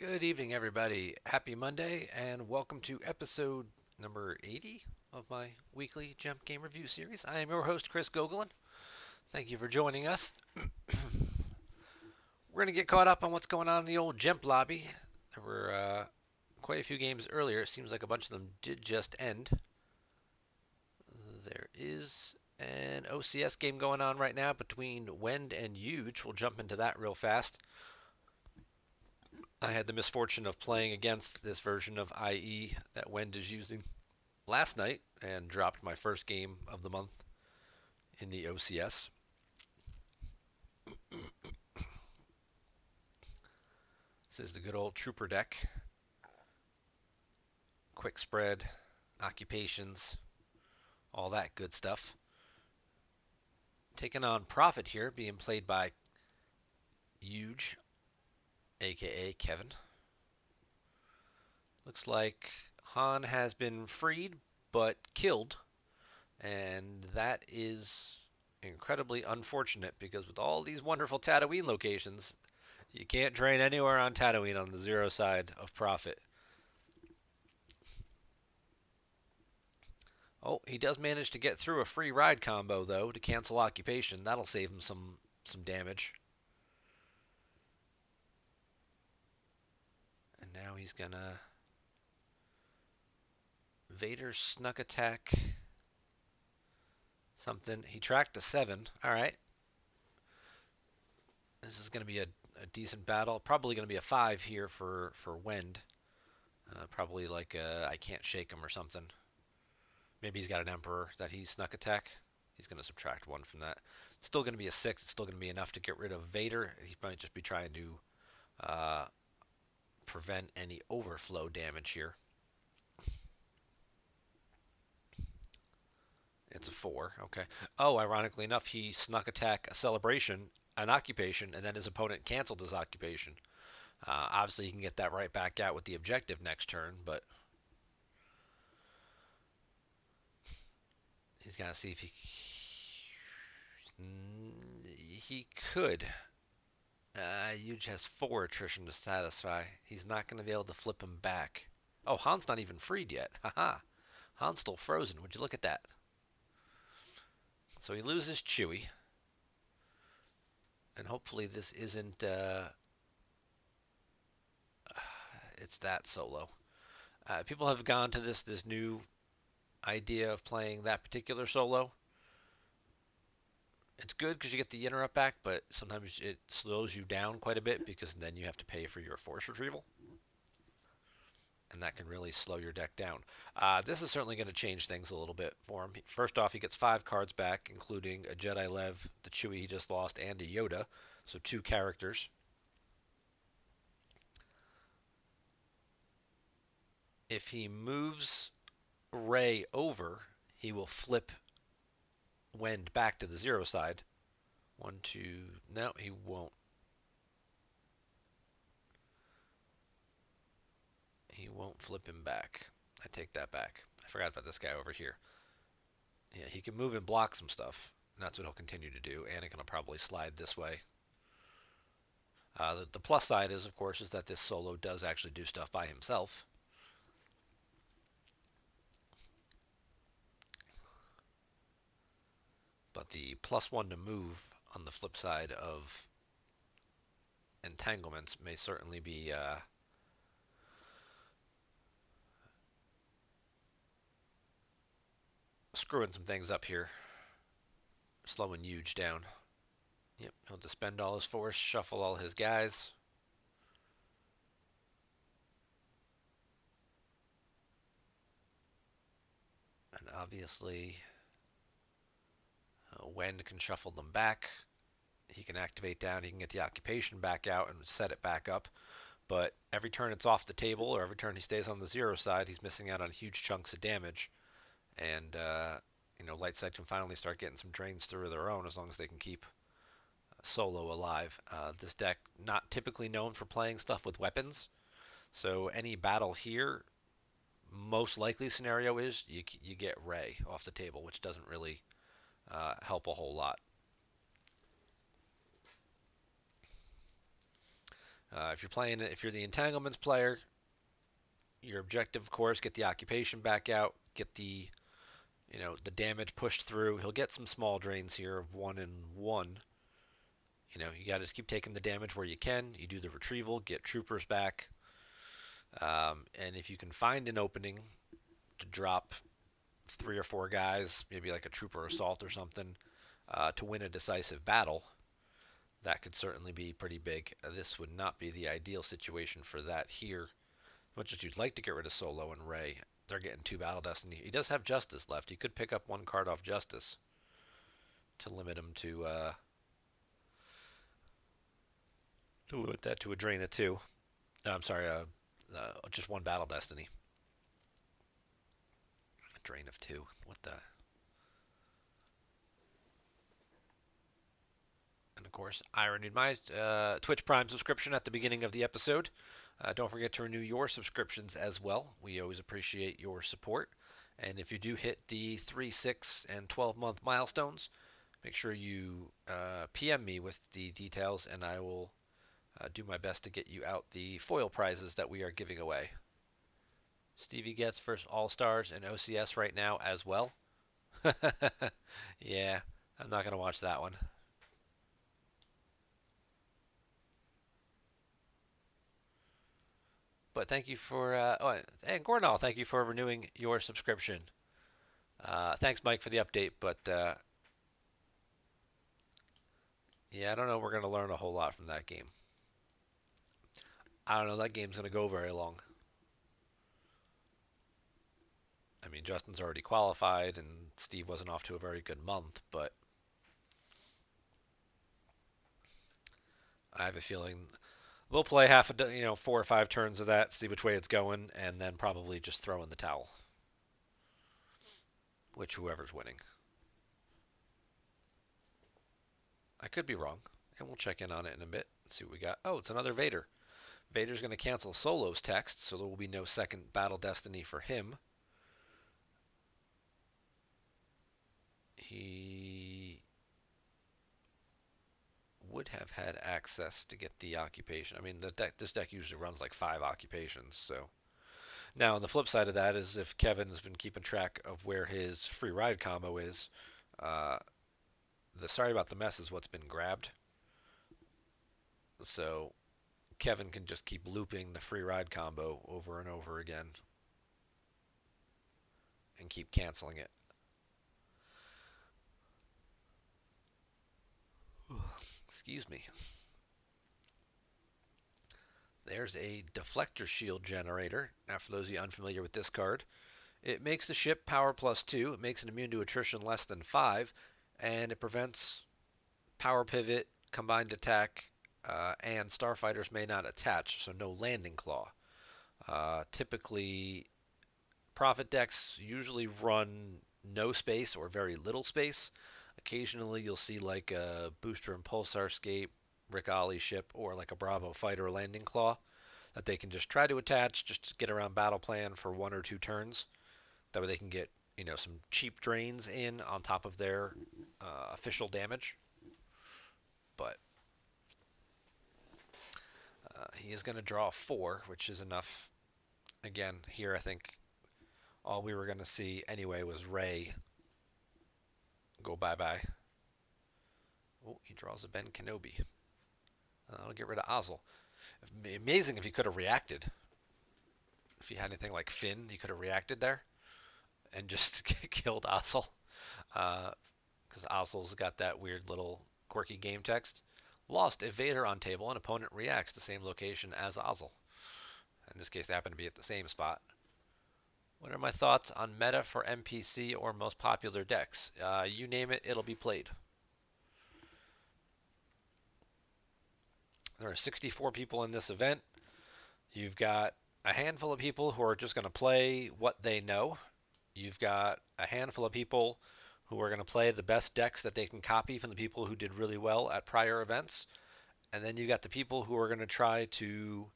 Good evening, everybody. Happy Monday, and welcome to episode number 80 of my weekly GEMP game review series. I am your host, Chris Gogolin. Thank you for joining us. We're going to get caught up on what's going on in the old GEMP lobby. There were quite a few games earlier. It seems like a bunch of them did just end. There is an OCS game going on right now between Wend and Huge. We'll jump into that real fast. I had the misfortune of playing against this version of IE that Wend is using last night and dropped my first game of the month in the OCS. This is the good old Trooper deck. Quick spread, occupations, all that good stuff. Taking on Profit here, being played by Huge, aka Kevin. Looks like Han has been freed but killed, and that is incredibly unfortunate because with all these wonderful Tatooine locations, you can't drain anywhere on Tatooine on the zero side of Profit. Oh, he does manage to get through a free ride combo though to cancel occupation. That'll save him some damage. And now he's gonna Vader snuck attack something. He tracked a 7. All right. This is going to be a decent battle. Probably going to be a 5 here for Wend. Probably like I can't shake him or something. Maybe he's got an Emperor that he snuck attack. He's going to subtract 1 from that. It's still going to be a 6. It's still going to be enough to get rid of Vader. He might just be trying to prevent any overflow damage here. It's a 4. Okay. Oh, ironically enough, he snuck attack a celebration, an occupation, and then his opponent canceled his occupation. Obviously, he can get that right back out with the objective next turn, but he's got to see if he could. Huge has 4 attrition to satisfy. He's not going to be able to flip him back. Oh, Han's not even freed yet. Haha. Han's still frozen. Would you look at that? So he loses Chewie. And hopefully this isn't it's that solo. People have gone to this new idea of playing that particular solo. It's good because you get the interrupt back, but sometimes it slows you down quite a bit because then you have to pay for your force retrieval. And that can really slow your deck down. This is certainly going to change things a little bit for him. First off, he gets 5 cards back, including a Jedi Lev, the Chewie he just lost, and a Yoda. So 2 characters. If he moves Rey over, he will flip Wend back to the zero side. 1, 2. No, he won't. He won't flip him back. I take that back. I forgot about this guy over here. Yeah, he can move and block some stuff. And that's what he'll continue to do. Anakin will probably slide this way. The plus side is, of course, is that this solo does actually do stuff by himself. But the +1 to move on the flip side of entanglements may certainly be screwing some things up here. Slowing Huge down. Yep, he'll disband all his force, shuffle all his guys. And obviously, Wend can shuffle them back. He can activate down, he can get the occupation back out and set it back up. But every turn it's off the table, or every turn he stays on the zero side, he's missing out on huge chunks of damage. And, light side can finally start getting some drains through their own as long as they can keep Solo alive. This deck, not typically known for playing stuff with weapons. So any battle here, most likely scenario is you get Rey off the table, which doesn't really help a whole lot. If you're the entanglements player, your objective, of course, get the occupation back out, get the damage pushed through. He'll get some small drains here of 1 and 1. You got to just keep taking the damage where you can. You do the retrieval, get troopers back, and if you can find an opening to drop 3 or 4 guys, maybe like a trooper assault or something, to win a decisive battle, that could certainly be pretty big. This would not be the ideal situation for that here. As much as you'd like to get rid of Solo and Ray, they're getting 2 Battle Destiny. He does have Justice left. He could pick up 1 card off Justice to limit him to limit that to a drain of 2. No, I'm sorry, just 1 Battle Destiny. A drain of 2. What the? And of course, I renewed my Twitch Prime subscription at the beginning of the episode. Don't forget to renew your subscriptions as well. We always appreciate your support. And if you do hit the 3, 6, and 12-month milestones, make sure you PM me with the details, and I will do my best to get you out the foil prizes that we are giving away. Stevie gets first All-Stars and OCS right now as well. Yeah, I'm not going to watch that one. But thank you for, and Gordon, thank you for renewing your subscription. Thanks, Mike, for the update, but yeah, I don't know. We're going to learn a whole lot from that game. I don't know. That game's going to go very long. I mean, Justin's already qualified, and Steve wasn't off to a very good month, but I have a feeling they'll play 4 or 5 turns of that, see which way it's going, and then probably just throw in the towel. Which whoever's winning. I could be wrong, and we'll check in on it in a bit. See what we got. Oh, it's another Vader. Vader's going to cancel Solo's text, so there will be no second Battle Destiny for him. He would have had access to get the occupation. I mean, this deck usually runs like 5 occupations, so. Now, on the flip side of that is if Kevin's been keeping track of where his free ride combo is, the Sorry About the Mess is what's been grabbed. So Kevin can just keep looping the free ride combo over and over again and keep canceling it. Excuse me. There's a deflector shield generator. Now, for those of you unfamiliar with this card, it makes the ship power +2. It makes it immune to attrition less than 5, and it prevents power pivot, combined attack, and starfighters may not attach, so no landing claw. Typically, profit decks usually run no space or very little space. Occasionally, you'll see like a Booster and Pulsar Scape, Rick Ollie ship, or like a Bravo Fighter landing claw that they can just try to attach just to get around battle plan for 1 or 2 turns. That way they can get some cheap drains in on top of their official damage. But he is going to draw 4, which is enough. Again, here I think all we were going to see anyway was Ray go bye-bye. Oh, he draws a Ben Kenobi. That'll get rid of Ozzel. Amazing if he could have reacted. If he had anything like Finn, he could have reacted there and just killed Ozzel. Because Ozzel's got that weird little quirky game text. Lost a Vader on table, and opponent reacts to same location as Ozzel. In this case, they happen to be at the same spot. What are my thoughts on meta for NPC or most popular decks? You name it, it'll be played. There are 64 people in this event. You've got a handful of people who are just going to play what they know. You've got a handful of people who are going to play the best decks that they can copy from the people who did really well at prior events. And then you've got the people who are going to try to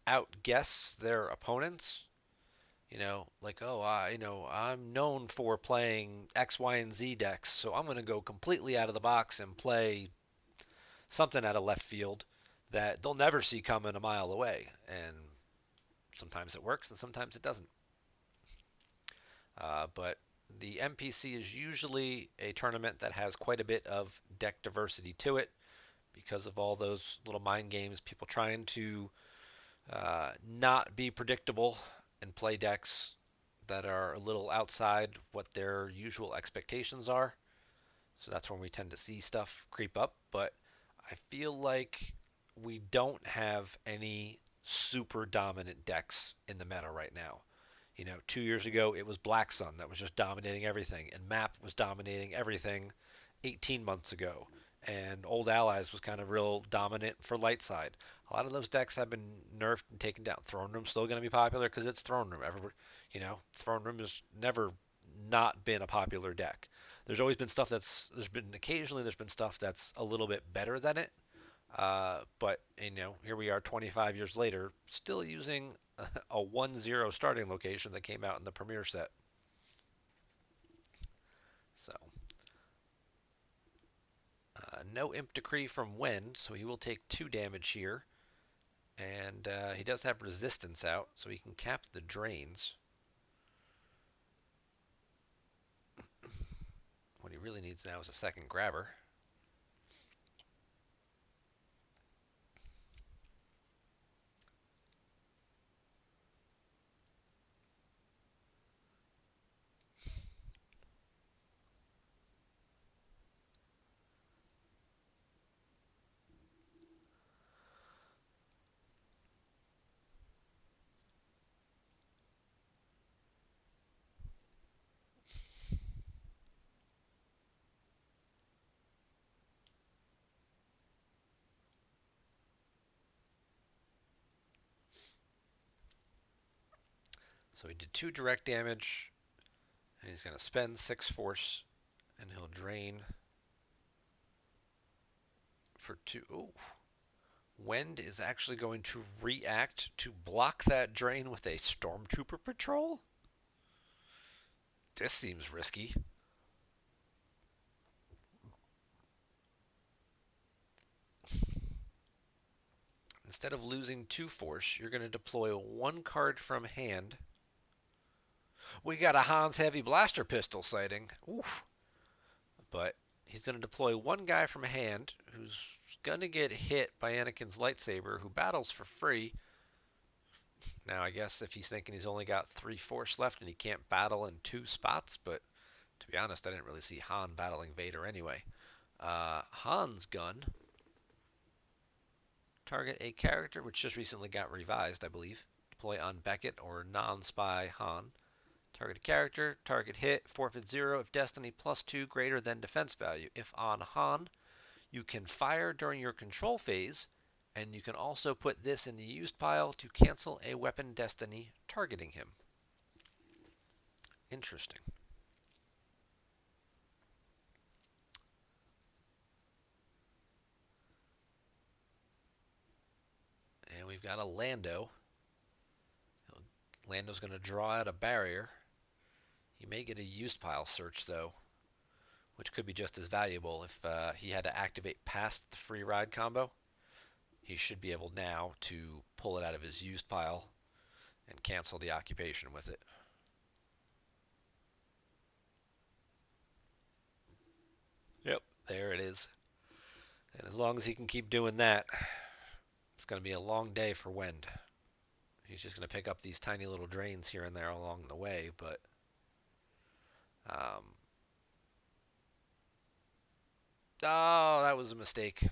outguess their opponents. I'm known for playing X, Y, and Z decks, so I'm going to go completely out of the box and play something out of left field that they'll never see coming a mile away. And sometimes it works and sometimes it doesn't. But the MPC is usually a tournament that has quite a bit of deck diversity to it because of all those little mind games, people trying to not be predictable and play decks that are a little outside what their usual expectations are. So that's when we tend to see stuff creep up. But I feel like we don't have any super dominant decks in the meta right now. 2 years ago it was Black Sun that was just dominating everything, and Map was dominating everything 18 months ago, and Old Allies was kind of real dominant for light side. A lot of those decks have been nerfed and taken down. Throne Room's still going to be popular because it's Throne Room. Throne Room has never not been a popular deck. There's been stuff that's a little bit better than it, but here we are 25 years later, still using a 1-0 starting location that came out in the premiere set. So, no Imp Decree from Wend, so he will take 2 damage here. And he does have resistance out, so he can cap the drains. What he really needs now is a second grabber. So he did 2 direct damage, and he's going to spend 6 force, and he'll drain for 2. Ooh. Wend is actually going to react to block that drain with a Stormtrooper Patrol? This seems risky. Instead of losing 2 force, you're going to deploy 1 card from hand. We got a Han's Heavy Blaster Pistol sighting. Oof. But he's going to deploy 1 guy from hand who's going to get hit by Anakin's lightsaber, who battles for free. Now, I guess if he's thinking he's only got 3 force left and he can't battle in 2 spots, but to be honest, I didn't really see Han battling Vader anyway. Han's gun. Target a character, which just recently got revised, I believe. Deploy on Beckett or non-spy Han. Target a character, target hit, forfeit 0 if destiny +2 greater than defense value. If on Han, you can fire during your control phase, and you can also put this in the used pile to cancel a weapon destiny targeting him. Interesting. And we've got a Lando. Lando's going to draw out a barrier. He may get a used pile search, though, which could be just as valuable if he had to activate past the free ride combo. He should be able now to pull it out of his used pile and cancel the occupation with it. Yep, there it is. And as long as he can keep doing that, it's going to be a long day for Wend. He's just going to pick up these tiny little drains here and there along the way, but oh, that was a mistake.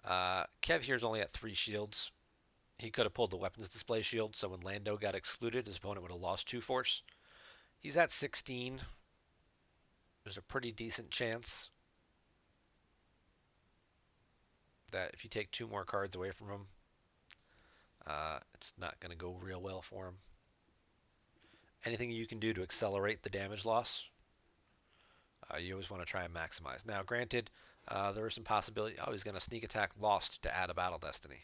Kev here's only at 3 shields. He could have pulled the weapons display shield, so when Lando got excluded, his opponent would have lost 2 force. He's at 16. There's a pretty decent chance that if you take 2 more cards away from him, it's not going to go real well for him. Anything you can do to accelerate the damage loss, you always want to try and maximize. Now, granted, there is some possibility. Oh, he's going to sneak attack Lost to add a battle destiny.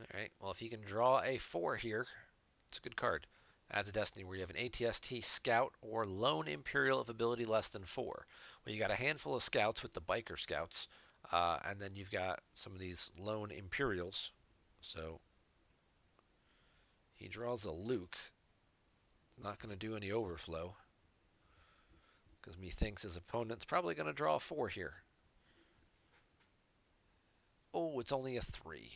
All right. Well, if he can draw a 4 here, it's a good card. Adds a destiny where you have an ATST scout or lone imperial of ability less than 4. Well, you got a handful of scouts with the biker scouts, and then you've got some of these lone imperials. So he draws a Luke. Not going to do any overflow because methinks his opponent's probably going to draw a 4 here. Oh, it's only a 3.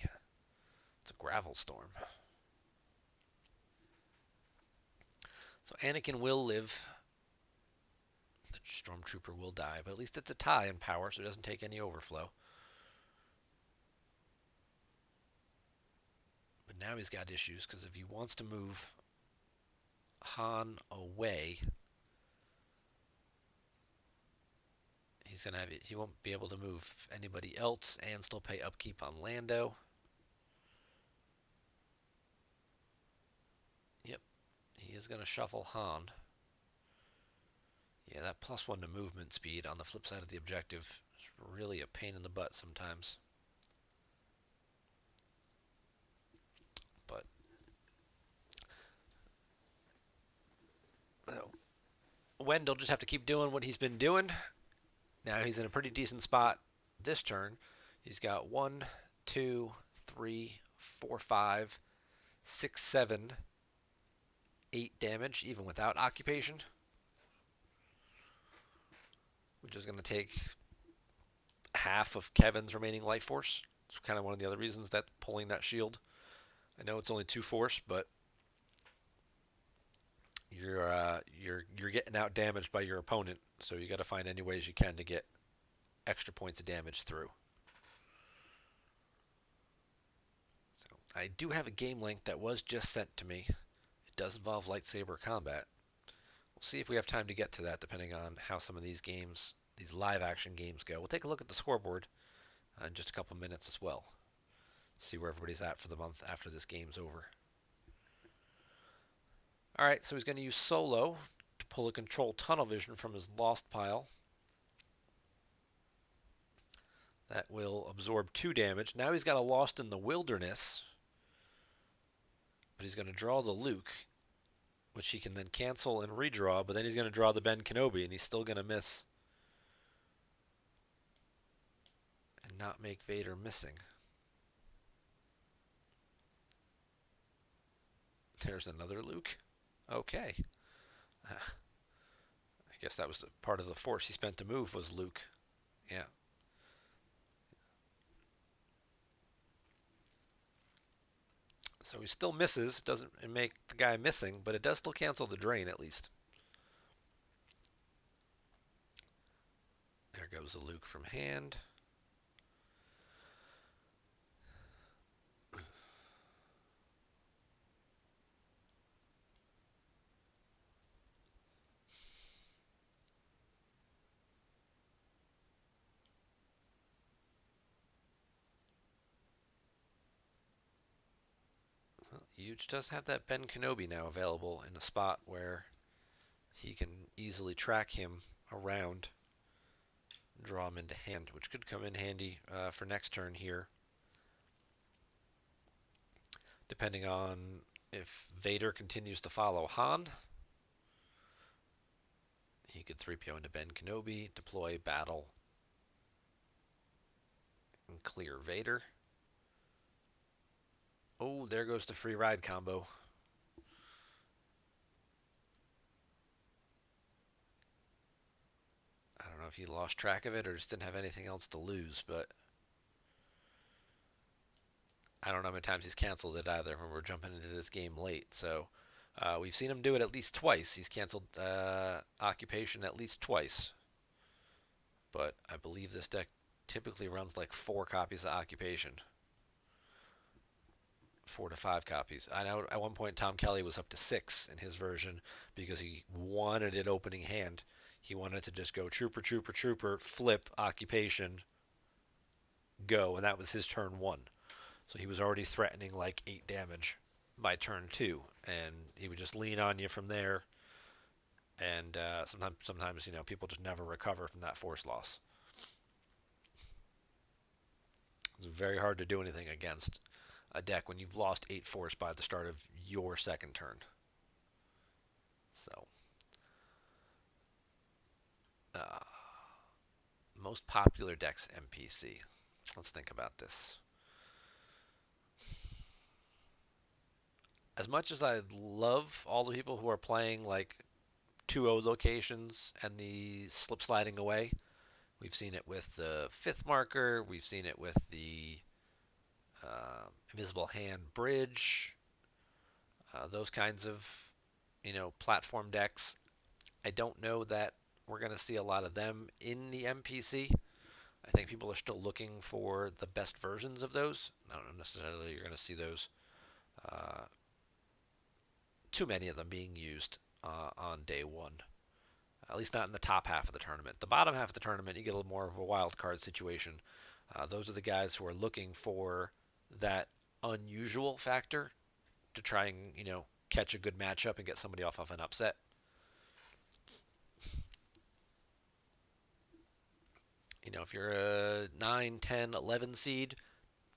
It's a gravel storm. So Anakin will live. The Stormtrooper will die, but at least it's a tie in power, so it doesn't take any overflow. But now he's got issues, because if he wants to move Han away, he won't be able to move anybody else and still pay upkeep on Lando. Yep, he is going to shuffle Han. Yeah, that +1 to movement speed on the flip side of the objective is really a pain in the butt sometimes. But Wendell just have to keep doing what he's been doing. Now he's in a pretty decent spot this turn. He's got 1, 2, 3, 4, 5, 6, 7, 8 damage, even without occupation, which is going to take half of Kevin's remaining life force. It's kind of one of the other reasons that pulling that shield. I know it's only 2 force, but you're getting out damaged by your opponent, so you got to find any ways you can to get extra points of damage through. So I do have a game link that was just sent to me. It does involve lightsaber combat. We'll see if we have time to get to that, depending on how some of these games, these live action games, go. We'll take a look at the scoreboard in just a couple minutes as well. See where everybody's at for the month after this game's over. Alright, so he's going to use Solo to pull a control tunnel vision from his lost pile. That will absorb 2 damage. Now he's got a Lost in the Wilderness, but he's going to draw the Luke, which he can then cancel and redraw, but then he's going to draw the Ben Kenobi, and he's still going to miss and not make Vader missing. There's another Luke. Okay. I guess that was part of the force he spent to move was Luke. Yeah. So he still misses. Doesn't make the guy missing, but it does still cancel the drain at least. There goes the Luke from hand. Huge does have that Ben Kenobi now available in a spot where he can easily track him around, draw him into hand, which could come in handy for next turn here. Depending on if Vader continues to follow Han, he could 3PO into Ben Kenobi, deploy battle, and clear Vader. Oh, there goes the free ride combo. I don't know if he lost track of it or just didn't have anything else to lose, but I don't know how many times he's canceled it either when we're jumping into this game late. So we've seen him do it at least twice. He's canceled occupation at least twice. But I believe this deck typically runs like 4 copies of occupation. 4 to 5 copies. I know at one point Tom Kelly was up to 6 in his version because he wanted it opening hand. He wanted to just go trooper, trooper, trooper, flip, occupation, go, and that was his turn 1. So he was already threatening like 8 damage by turn 2, and he would just lean on you from there. And sometimes people just never recover from that force loss. It's very hard to do anything against a deck when you've lost 8 force by the start of your second turn. So, uh, most popular decks MPC. Let's think about this. As much as I love all the people who are playing like 2-0 locations and the slip sliding away, we've seen it with the fifth marker, we've seen it with the invisible hand bridge, those kinds of platform decks. I don't know that we're going to see a lot of them in the MPC. I think people are still looking for the best versions of those. I don't know necessarily you're going to see those. Uh, Too many of them being used on day one. At least not in the top half of the tournament. The bottom half of the tournament, you get a little more of a wild card situation. Those are the guys who are looking for that unusual factor to try and catch a good matchup and get somebody off of an upset. If you're a 9, 10, 11 seed,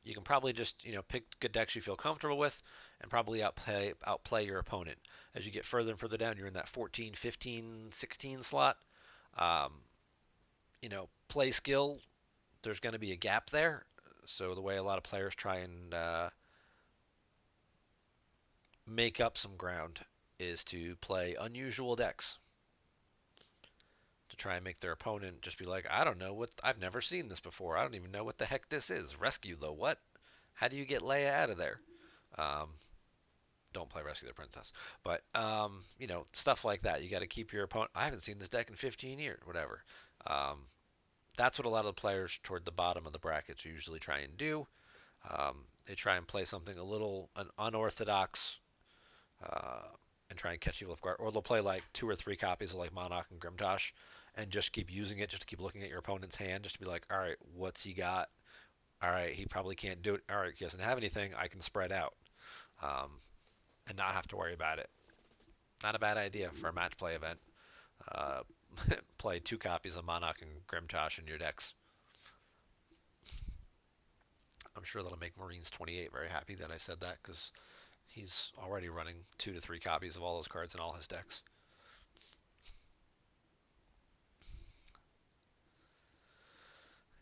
you can probably just pick good decks you feel comfortable with and probably outplay your opponent. As you get further and further down, you're in that 14, 15, 16 slot. Um, Play skill, there's going to be a gap there. So the way a lot of players try and make up some ground is to play unusual decks to try and make their opponent just be like, I don't know what, I've never seen this before. I don't even know what the heck this is. Rescue the what? How do you get Leia out of there? Um, don't play Rescue the Princess, but stuff like that. You got to keep your opponent. I haven't seen this deck in 15 years, whatever. Um, that's what a lot of the players toward the bottom of the brackets usually try and do. They try and play something a little unorthodox uh, and try and catch people off guard. Or they'll play like 2 or 3 copies of like Monarch and Grimtosh and just keep using it, just to keep looking at your opponent's hand, just to be like, all right, what's he got? All right, he probably can't do it. All right, he doesn't have anything. I can spread out and not have to worry about it. Not a bad idea for a match play event. Uh, Play 2 copies of Monarch and Grimtosh in your decks. I'm sure that'll make Marines 28 very happy that I said that, because he's already running 2 to 3 copies of all those cards in all his decks.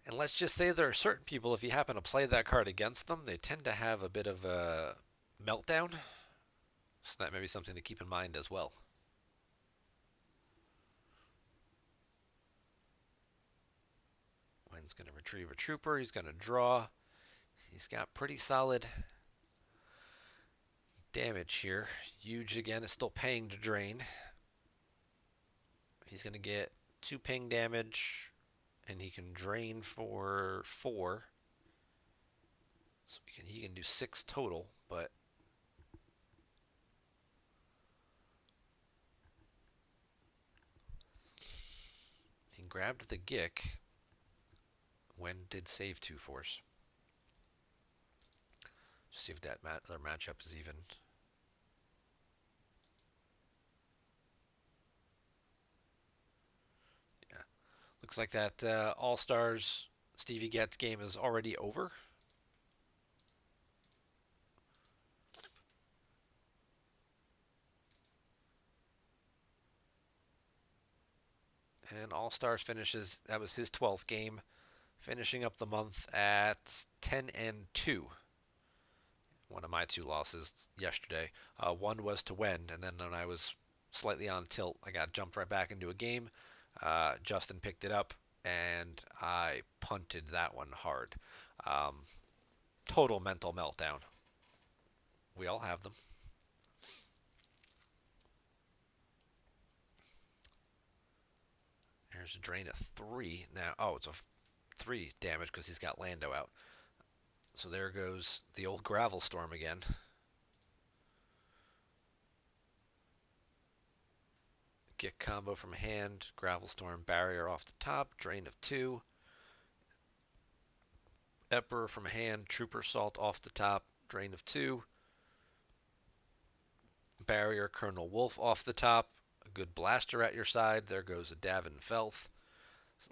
And let's just say there are certain people, if you happen to play that card against them, they tend to have a bit of a meltdown. So that may be something to keep in mind as well. Wen's going to retrieve a trooper. He's going to draw. He's got pretty solid damage here. Huge again is still paying to drain. He's going to get 2 ping damage, and he can drain for 4. So he can do 6 total, but he grabbed the Gick. When did save 2 force? Just see if that other matchup is even. Yeah, looks like that All Stars Stevie Getz game is already over. And All Stars finishes. That was his 12th game, finishing up the month at 10-2. One of my 2 losses yesterday. One was to Wen, and then when I was slightly on tilt, I got jumped right back into a game. Justin picked it up, and I punted that one hard. Total mental meltdown. We all have them. There's a drain of 3. Now, it's a 3 damage because he's got Lando out. So there goes the old Gravel Storm again. Get combo from hand, Gravel Storm barrier off the top, drain of 2. Emperor from hand, Trooper Salt off the top, drain of 2. Barrier Colonel Wolf off the top, a good blaster at your side. There goes a Davin Felth.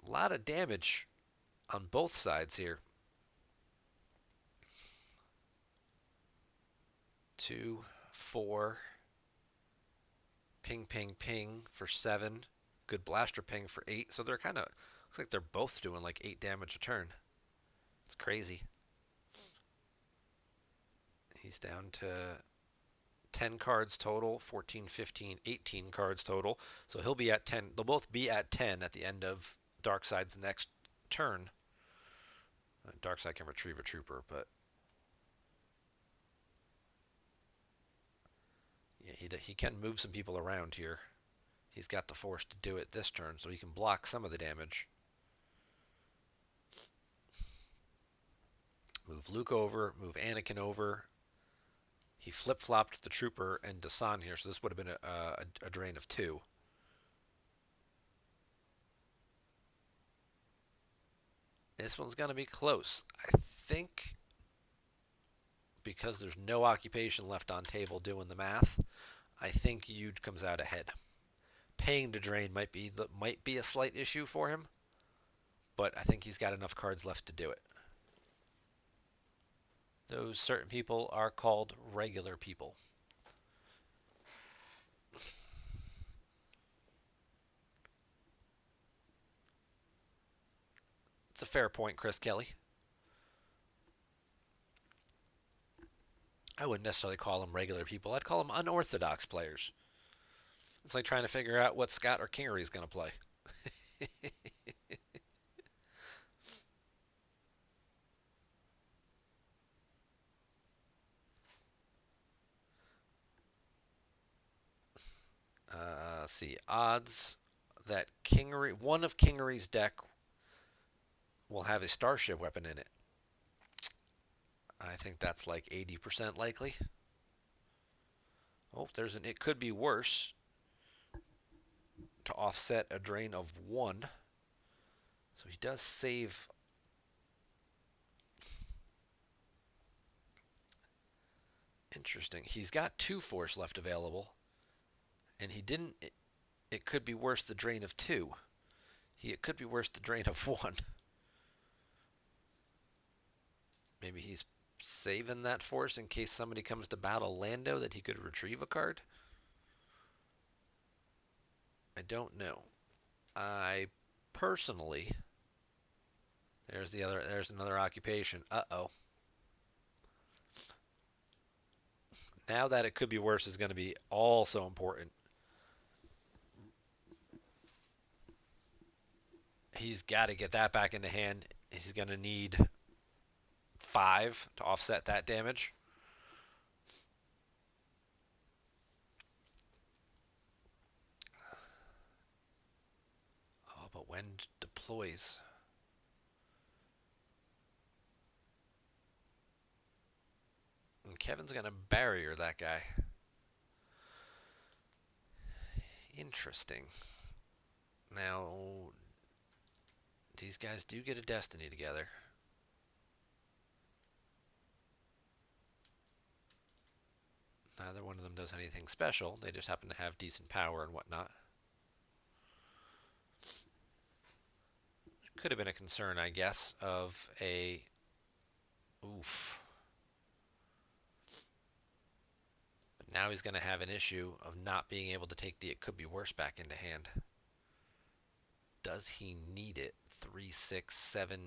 A lot of damage on both sides here. 2, 4, Ping, ping, ping for 7. Good blaster ping for 8. So they're kind of, looks like they're both doing like 8 damage a turn. It's crazy. He's down to 10 cards total, 14, 15, 18 cards total. So he'll be at 10. They'll both be at 10 at the end of Darkseid's next turn. Darkseid can retrieve a trooper, but yeah, he can move some people around here. He's got the force to do it this turn, so he can block some of the damage. Move Luke over, move Anakin over. He flip-flopped the trooper and Dasan here, so this would have been a drain of 2. This one's going to be close. I think because there's no occupation left on table doing the math, I think Yude comes out ahead. Paying to drain might be a slight issue for him, but I think he's got enough cards left to do it. Those certain people are called regular people. It's a fair point, Chris Kelly. I wouldn't necessarily call them regular people. I'd call them unorthodox players. It's like trying to figure out what Scott or Kingery is going to play. Let's see. Odds that one of Kingery's deck will have a starship weapon in it. I think that's like 80% likely. Oh, it could be worse to offset a drain of 1. So he does save. Interesting. He's got 2 force left available. And he didn't. It could be worse the drain of 2. It could be worse the drain of 1. Maybe he's saving that force in case somebody comes to battle Lando that he could retrieve a card. I don't know. I personally, there's another occupation. Uh-oh. Now that it could be worse is going to be also important. He's got to get that back into hand. He's going to need 5 to offset that damage. Oh, but when deploys? And Kevin's going to barrier that guy. Interesting. Now, these guys do get a destiny together. Neither one of them does anything special. They just happen to have decent power and whatnot. Could have been a concern, I guess, of a... Oof. But now he's going to have an issue of not being able to take the it could be worse back into hand. Does he need it? 3, 6, 7,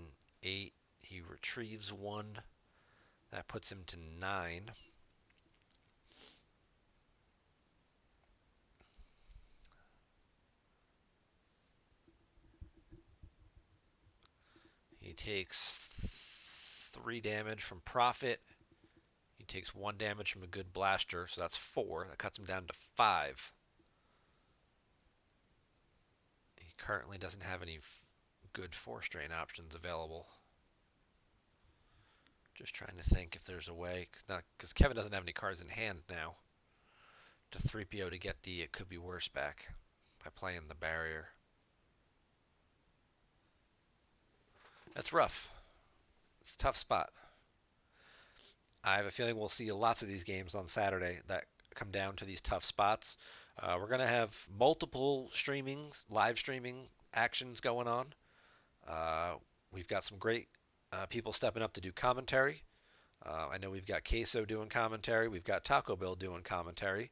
8. He retrieves 1. That puts him to 9. He takes 3 damage from Prophet. He takes 1 damage from a good blaster, so that's 4. That cuts him down to 5. He currently doesn't have any good force drain options available. Just trying to think if there's a way, because Kevin doesn't have any cards in hand now to 3PO to get the it could be worse back by playing the barrier. That's rough. It's a tough spot. I have a feeling we'll see lots of these games on Saturday that come down to these tough spots. We're going to have multiple live streaming actions going on. We've got some great people stepping up to do commentary. I know we've got Queso doing commentary. We've got Taco Bell doing commentary.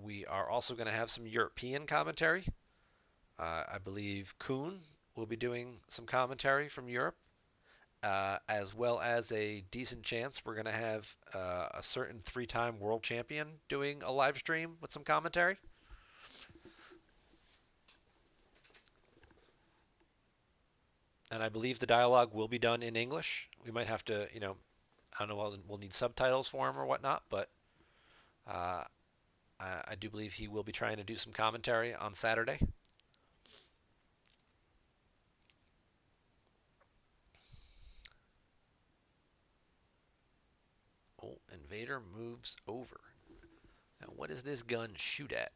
We are also going to have some European commentary. I believe Kuhn will be doing some commentary from Europe, as well as a decent chance we're going to have a certain three-time world champion doing a live stream with some commentary. And I believe the dialogue will be done in English. We might have to, I don't know, we'll need subtitles for him or whatnot, but uh, I do believe he will be trying to do some commentary on Saturday. Oh, Invader moves over. Now, what does this gun shoot at?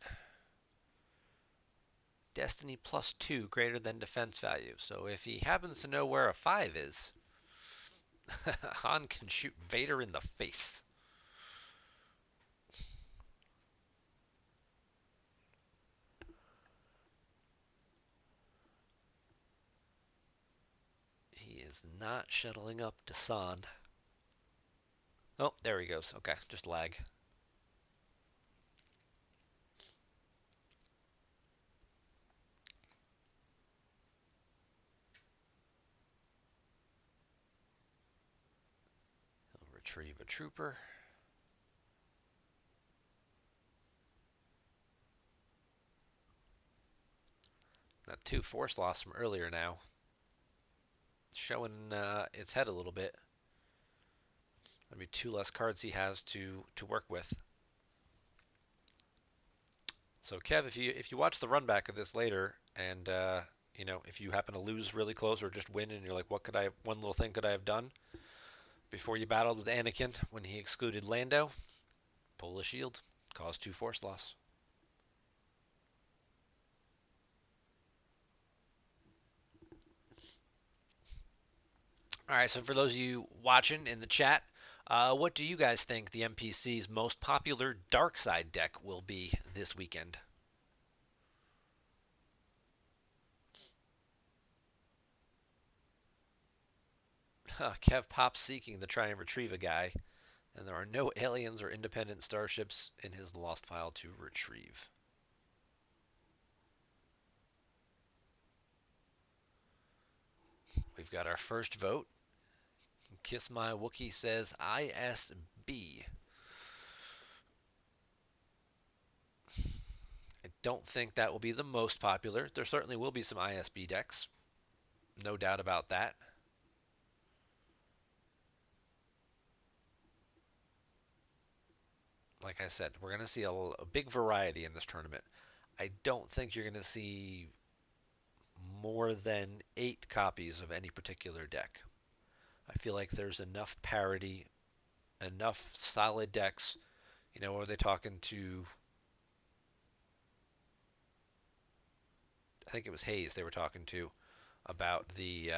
Destiny +2 greater than defense value. So if he happens to know where a 5 is, Han can shoot Vader in the face. He is not shuttling up to San. Oh, there he goes. Okay, just lag. He'll retrieve a trooper. That 2 force loss from earlier now. Showing its head a little bit. That'll be 2 less cards he has to work with. So Kev, if you watch the run back of this later, and if you happen to lose really close or just win, and you're like, what could I? One little thing could I have done before you battled with Anakin when he excluded Lando? Pull the shield, cause 2 force loss. All right, so for those of you watching in the chat, what do you guys think the MPC's most popular dark side deck will be this weekend? Kev Pop's seeking to try and retrieve a guy, and there are no aliens or independent starships in his lost file to retrieve. We've got our first vote. Kiss My Wookie says ISB. I don't think that will be the most popular. There certainly will be some ISB decks. No doubt about that. Like I said, we're going to see a big variety in this tournament. I don't think you're going to see more than 8 copies of any particular deck. I feel like there's enough parity, enough solid decks. Are they talking to? I think it was Hayes they were talking to about the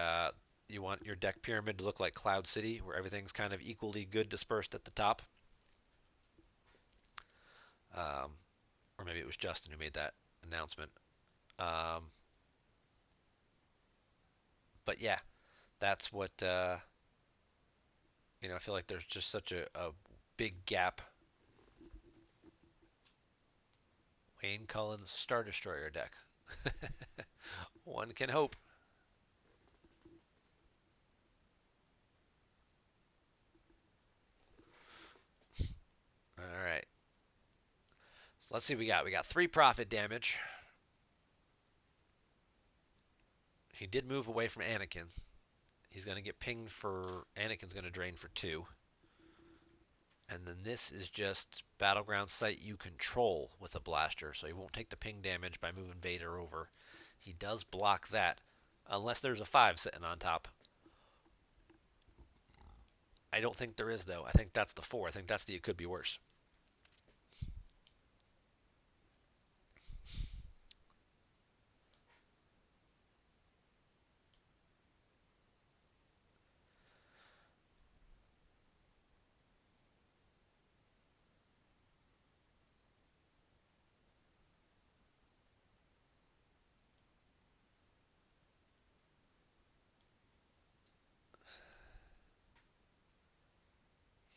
you want your deck pyramid to look like Cloud City, where everything's kind of equally good dispersed at the top. Or maybe it was Justin who made that announcement. Um, but yeah, that's what I feel like there's just such a big gap. Wayne Cullen's Star Destroyer deck. One can hope. All right. So let's see what we got. We got 3 profit damage. He did move away from Anakin. He's going to get pinged for... Anakin's going to drain for 2. And then this is just battleground site you control with a blaster, so he won't take the ping damage by moving Vader over. He does block that, unless there's a 5 sitting on top. I don't think there is, though. I think that's the 4. I think that's the it could be worse.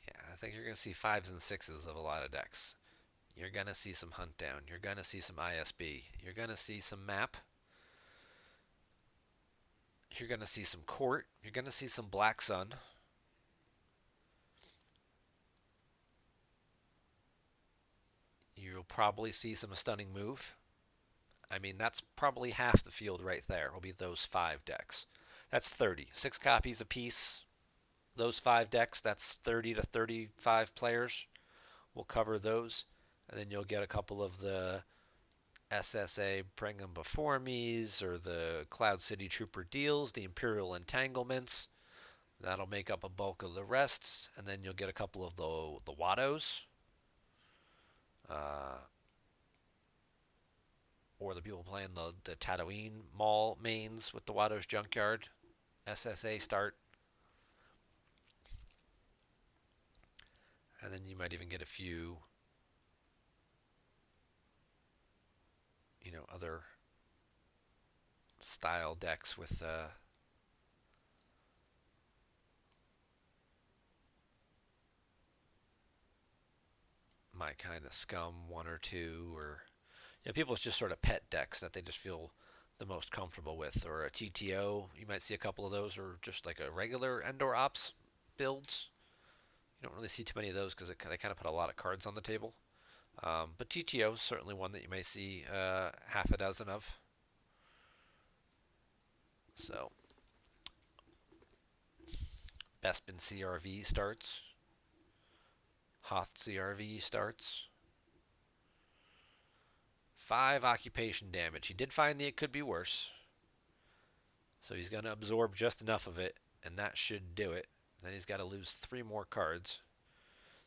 Yeah, I think you're going to see 5s and 6s of a lot of decks. You're going to see some Hunt Down. You're going to see some ISB. You're going to see some Map. You're going to see some Court. You're going to see some Black Sun. You'll probably see some Stunning Move. I mean, that's probably half the field right there. Will be those 5 decks. That's 30. 6 copies apiece. Those 5 decks, that's 30 to 35 players. We'll cover those. And then you'll get a couple of the SSA Bring 'em Before Me's or the Cloud City Trooper Deals, the Imperial Entanglements. That'll make up a bulk of the rest. And then you'll get a couple of the Wattos. Or the people playing the Tatooine Mall mains with the Watto's Junkyard SSA start. And then you might even get a few, other style decks with my kind of scum, one or two, or people's just sort of pet decks that they just feel the most comfortable with, or a TTO. You might see a couple of those, or just like a regular Endor Ops builds. You don't really see too many of those because they kind of put a lot of cards on the table. But TTO is certainly one that you may see half a dozen of. So, Bespin CRV starts. Hoth CRV starts. 5 occupation damage. He did find that it could be worse. So he's going to absorb just enough of it, and that should do it. Then he's got to lose 3 more cards.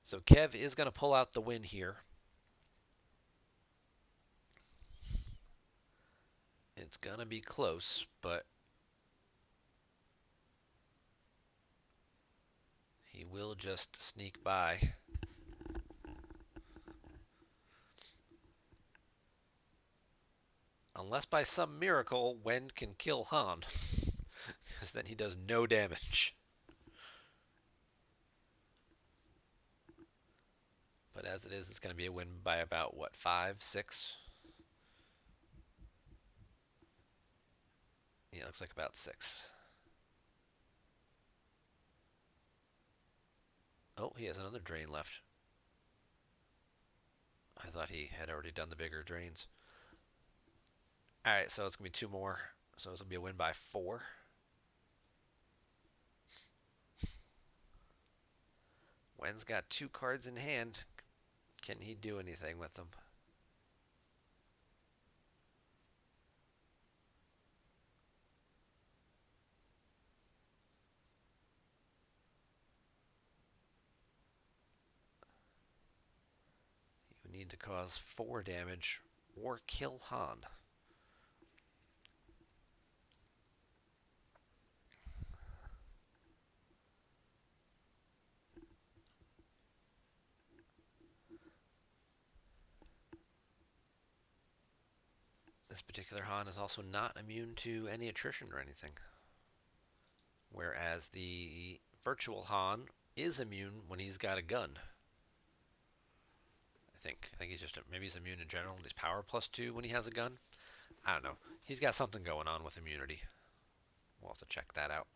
So Kev is going to pull out the win here. It's going to be close, but he will just sneak by. Unless by some miracle, Wen can kill Han. Because then he does no damage. But as it is, it's going to be a win by about, 5, 6? Yeah, looks like about 6. Oh, he has another drain left. I thought he had already done the bigger drains. Alright, so it's going to be 2 more. So it's going to be a win by 4. Wen's got 2 cards in hand. Can he do anything with them? He would need to cause 4 damage or kill Han. This particular Han is also not immune to any attrition or anything. Whereas the virtual Han is immune when he's got a gun. I think he's just maybe he's immune in general. He's power +2 when he has a gun. I don't know. He's got something going on with immunity. We'll have to check that out.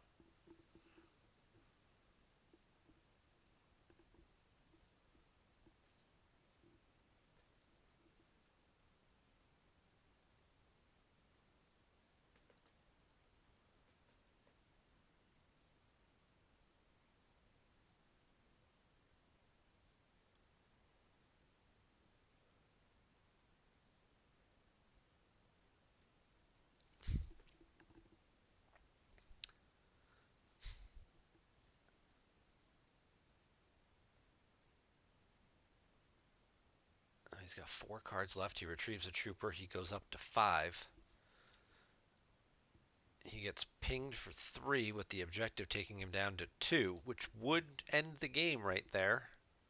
He's got 4 cards left. He retrieves a trooper. He goes up to 5. He gets pinged for 3 with the objective taking him down to 2, which would end the game right there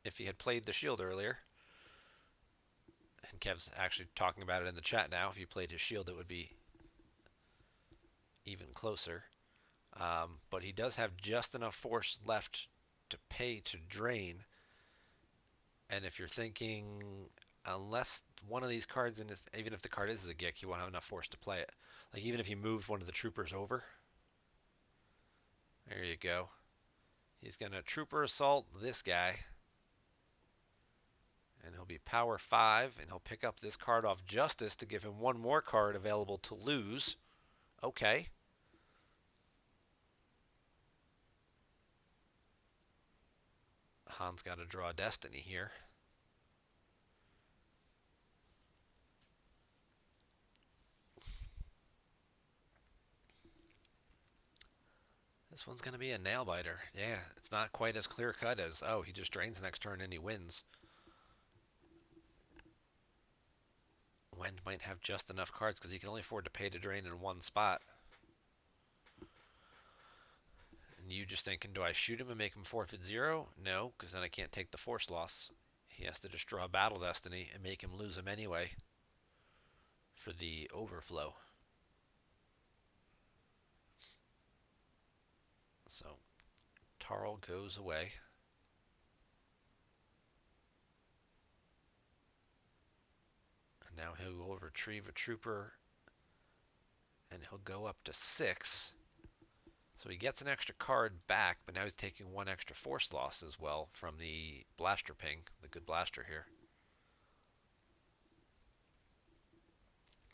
if he had played the shield earlier. And Kev's actually talking about it in the chat now. If he played his shield, it would be even closer. But he does have just enough force left to pay to drain. And if you're thinking Unless one of these cards in his, even if the card is a Gick, he won't have enough force to play it. Like even if he moved one of the troopers over, there you go. He's gonna trooper assault this guy, and he'll be power 5, and he'll pick up this card off Justice to give him one more card available to lose. Okay. Han's got to draw Destiny here. This one's going to be a nail biter. Yeah, it's not quite as clear cut as, oh, he just drains next turn and he wins. Wend might have just enough cards because he can only afford to pay to drain in one spot. And you just thinking, do I shoot him and make him forfeit 0? No, because then I can't take the force loss. He has to just draw Battle Destiny and make him lose him anyway for the overflow. So Tarl goes away. And now he will retrieve a trooper, and he'll go up to 6. So he gets an extra card back, but now he's taking 1 extra force loss as well from the blaster ping, the good blaster here.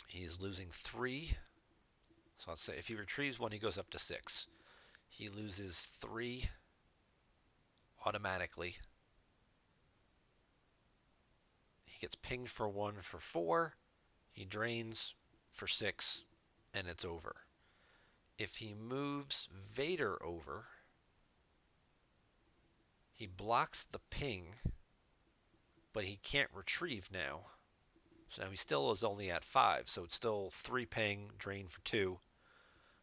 He's losing 3. So let's say if he retrieves 1, he goes up to 6. He loses 3 automatically. He gets pinged for 1 for 4. He drains for 6, and it's over. If he moves Vader over, he blocks the ping, but he can't retrieve now. So now he still is only at 5, so it's still 3 ping, drain for 2.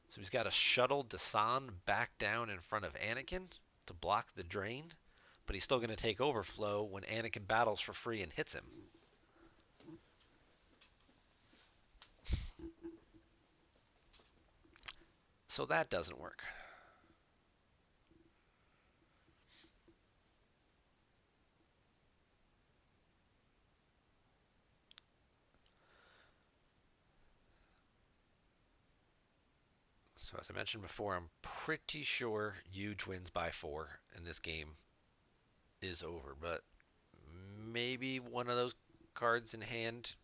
So he's got to shuttle Desan back down in front of Anakin to block the drain, but he's still going to take overflow when Anakin battles for free and hits him. So that doesn't work. So as I mentioned before, I'm pretty sure Huge wins by 4 and this game is over, but maybe one of those cards in hand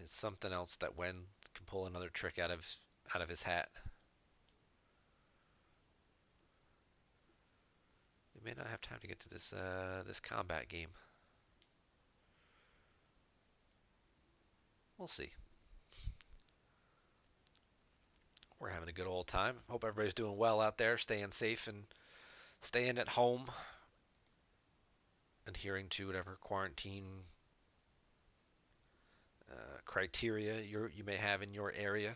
is something else that Wen can pull another trick out of his hat. We may not have time to get to this this combat game. We'll see. We're having a good old time. Hope everybody's doing well out there, staying safe and staying at home, adhering to whatever quarantine criteria you may have in your area.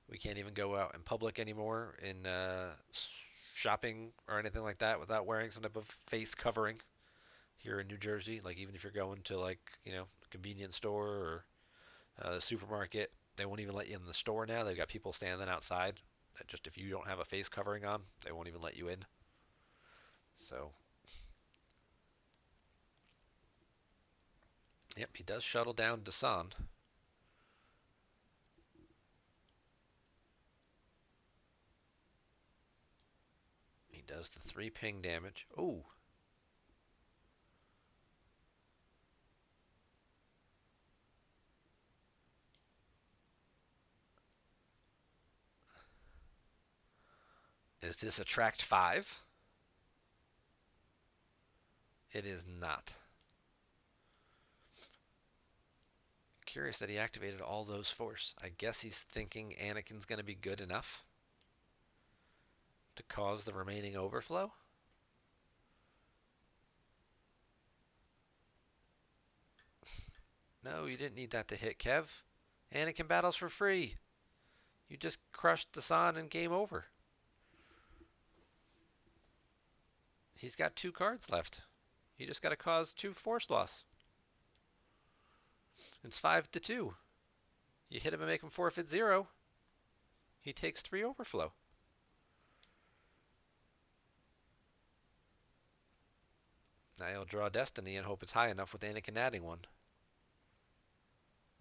We can't even go out in public anymore in shopping or anything like that without wearing some type of face covering here in New Jersey. Like even if you're going to like, a convenience store or the supermarket, they won't even let you in the store now. They've got people standing outside that just if you don't have a face covering on, they won't even let you in. So, yep, he does shuttle down Desan. He does the 3 ping damage. Ooh. Is this a tracked 5? It is not. Curious that he activated all those force. I guess he's thinking Anakin's going to be good enough to cause the remaining overflow. No, you didn't need that to hit, Kev. Anakin battles for free. You just crushed Desan and game over. He's got 2 cards left. You just got to cause 2 force loss. It's 5-2. You hit him and make him forfeit 0. He takes 3 overflow. Now you'll draw Destiny and hope it's high enough with Anakin adding one.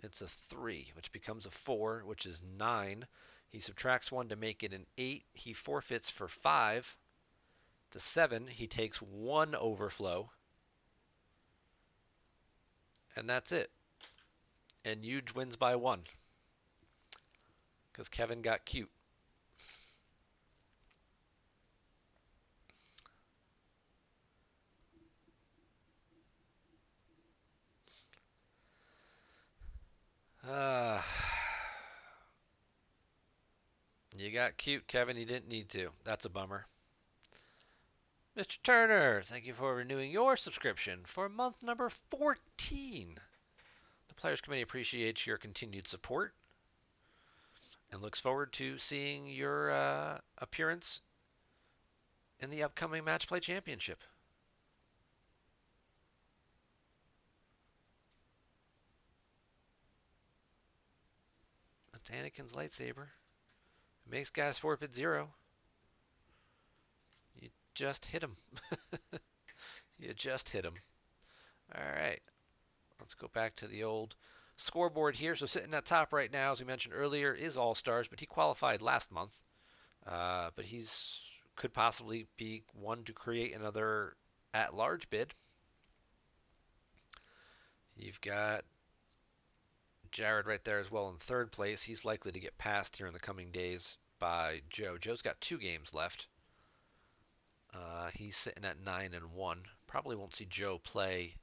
It's a 3, which becomes a 4, which is 9. He subtracts 1 to make it an 8. He forfeits for 5. To 7, he takes 1 overflow. And that's it. And Huge wins by 1. Because Kevin got cute. You got cute, Kevin. You didn't need to. That's a bummer. Mr. Turner, thank you for renewing your subscription for month number 14. The Players Committee appreciates your continued support and looks forward to seeing your appearance in the upcoming Match Play Championship. That's Anakin's lightsaber. It makes guys forfeit 0. You just hit him. You just hit him. All right. Let's go back to the old scoreboard here. So sitting at top right now, as we mentioned earlier, is All Stars, but he qualified last month. But he's could possibly be one to create another at-large bid. You've got Jared right there as well in third place. He's likely to get passed here in the coming days by Joe. Joe's got 2 games left. He's sitting at 9-1. Probably won't see Joe play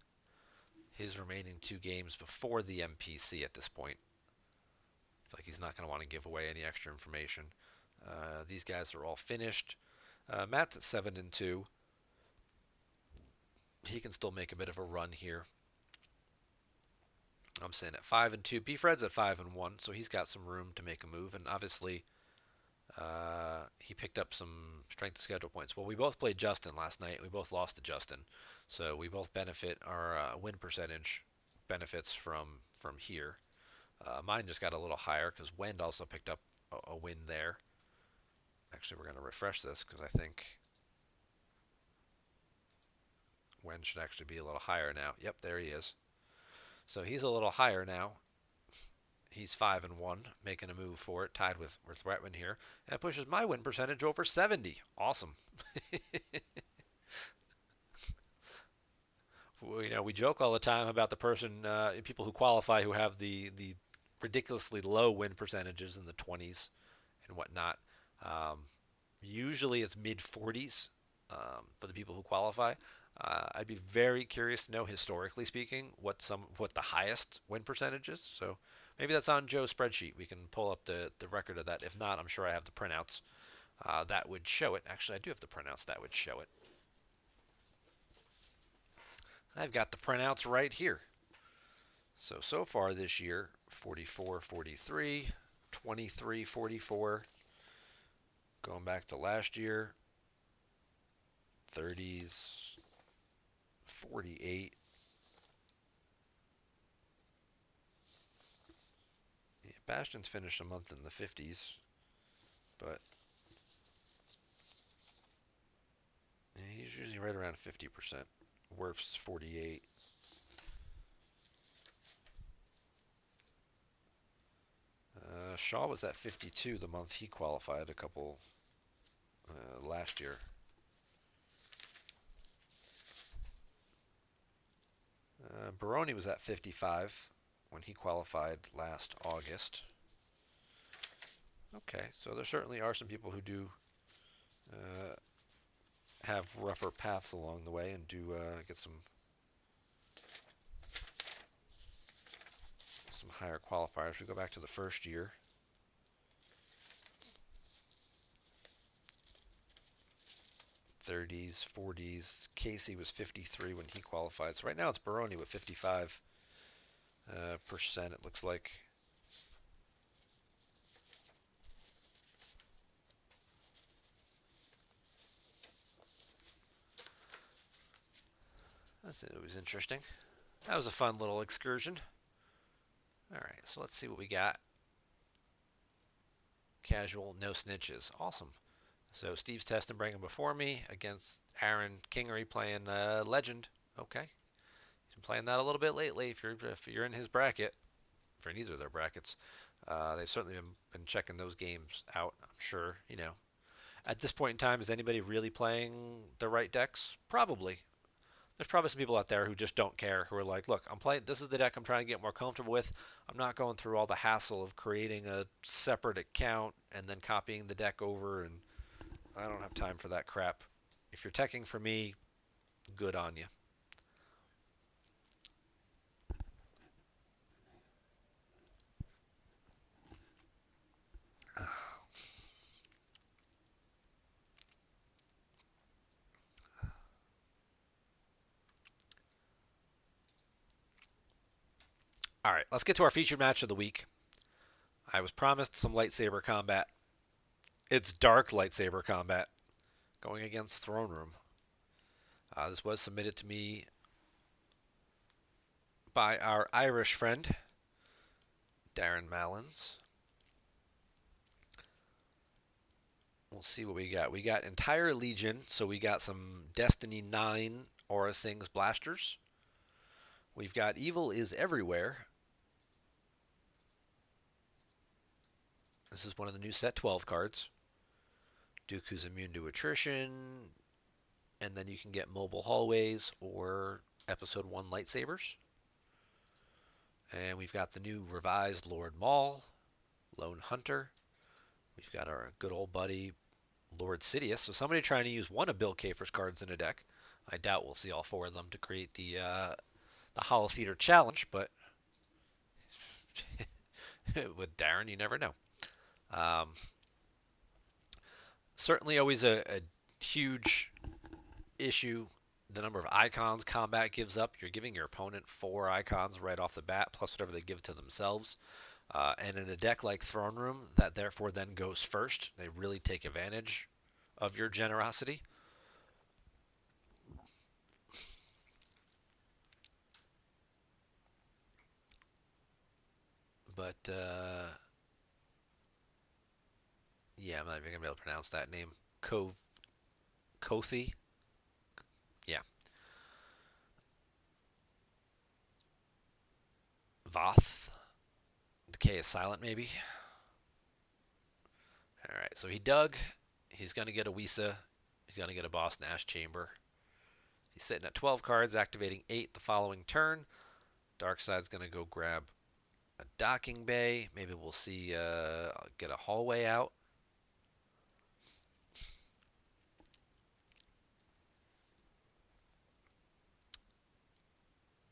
his remaining 2 games before the MPC at this point. I feel like he's not going to want to give away any extra information. These guys are all finished. Matt's at 7-2. He can still make a bit of a run here. I'm sitting at 5-2. B-Fred's at 5-1, so he's got some room to make a move. And obviously, he picked up some strength of schedule points. Well, we both played Justin last night. We both lost to Justin, so we both benefit. Our win percentage benefits from here. Mine just got a little higher because Wend also picked up a win there. Actually, we're going to refresh this because I think Wend should actually be a little higher now. Yep, there he is. So he's a little higher now. He's 5-1, making a move for it, tied with Threatman here. And that pushes my win percentage over 70. Awesome. We joke all the time about the people who qualify who have the ridiculously low win percentages in the 20s and whatnot. Usually it's mid-40s for the people who qualify. I'd be very curious to know, historically speaking, what the highest win percentage is. So maybe that's on Joe's spreadsheet. We can pull up the record of that. If not, I'm sure I have the printouts that would show it. Actually, I do have the printouts that would show it. I've got the printouts right here. So far this year, 44-43, 23-44. Going back to last year, 30s, 48. Yeah, Bastion's finished a month in the 50s, but yeah, he's usually right around 50%. Werf's 48. Shaw was at 52 the month he qualified a couple last year. Baroni was at 55 when he qualified last August. Okay, so there certainly are some people who do have rougher paths along the way and do get some higher qualifiers. We go back to the first year. '30s, '40s. Casey was 53 when he qualified. So right now it's Baroni with 55%, it looks like. It was interesting. That was a fun little excursion. All right, so let's see what we got. Casual, no snitches. Awesome. So Steve's testing bringing before me against Aaron Kingery playing Legend Okay, he's been playing that a little bit lately. If you're in his bracket, for in either of their brackets, they've certainly been checking those games out. I'm sure. At this point in time, is anybody really playing the right decks? Probably. There's probably some people out there who just don't care, who are like, look, I'm playing, this is the deck I'm trying to get more comfortable with. I'm not going through all the hassle of creating a separate account and then copying the deck over, and I don't have time for that crap. If you're teching for me, good on you. All right, let's get to our featured match of the week. I was promised some lightsaber combat. It's dark lightsaber combat going against Throne Room. This was submitted to me by our Irish friend, Darren Mallins. We'll see what we got. We got Entire Legion, so we got some Destiny 9 Aura Sings blasters. We've got Evil is Everywhere. This is one of the new set 12 cards. Dooku's immune to attrition, and then you can get Mobile Hallways or Episode 1 lightsabers. And we've got the new revised Lord Maul, Lone Hunter. We've got our good old buddy Lord Sidious. So somebody trying to use one of Bill Kafer's cards in a deck. I doubt we'll see all four of them to create the Hollow Theater Challenge, but with Darren, you never know. Um, Certainly always a huge issue. The number of icons combat gives up. You're giving your opponent 4 icons right off the bat, plus whatever they give to themselves. And in a deck like Throne Room, that therefore then goes first, they really take advantage of your generosity. But, yeah, I'm not even going to be able to pronounce that name. Kothi? Yeah. Voth? The K is silent, maybe? Alright, so he dug. He's going to get a Wisa. He's going to get a Boss Nash Chamber. He's sitting at 12 cards, activating 8 the following turn. Darkside's going to go grab a docking bay. Maybe we'll see get a hallway out.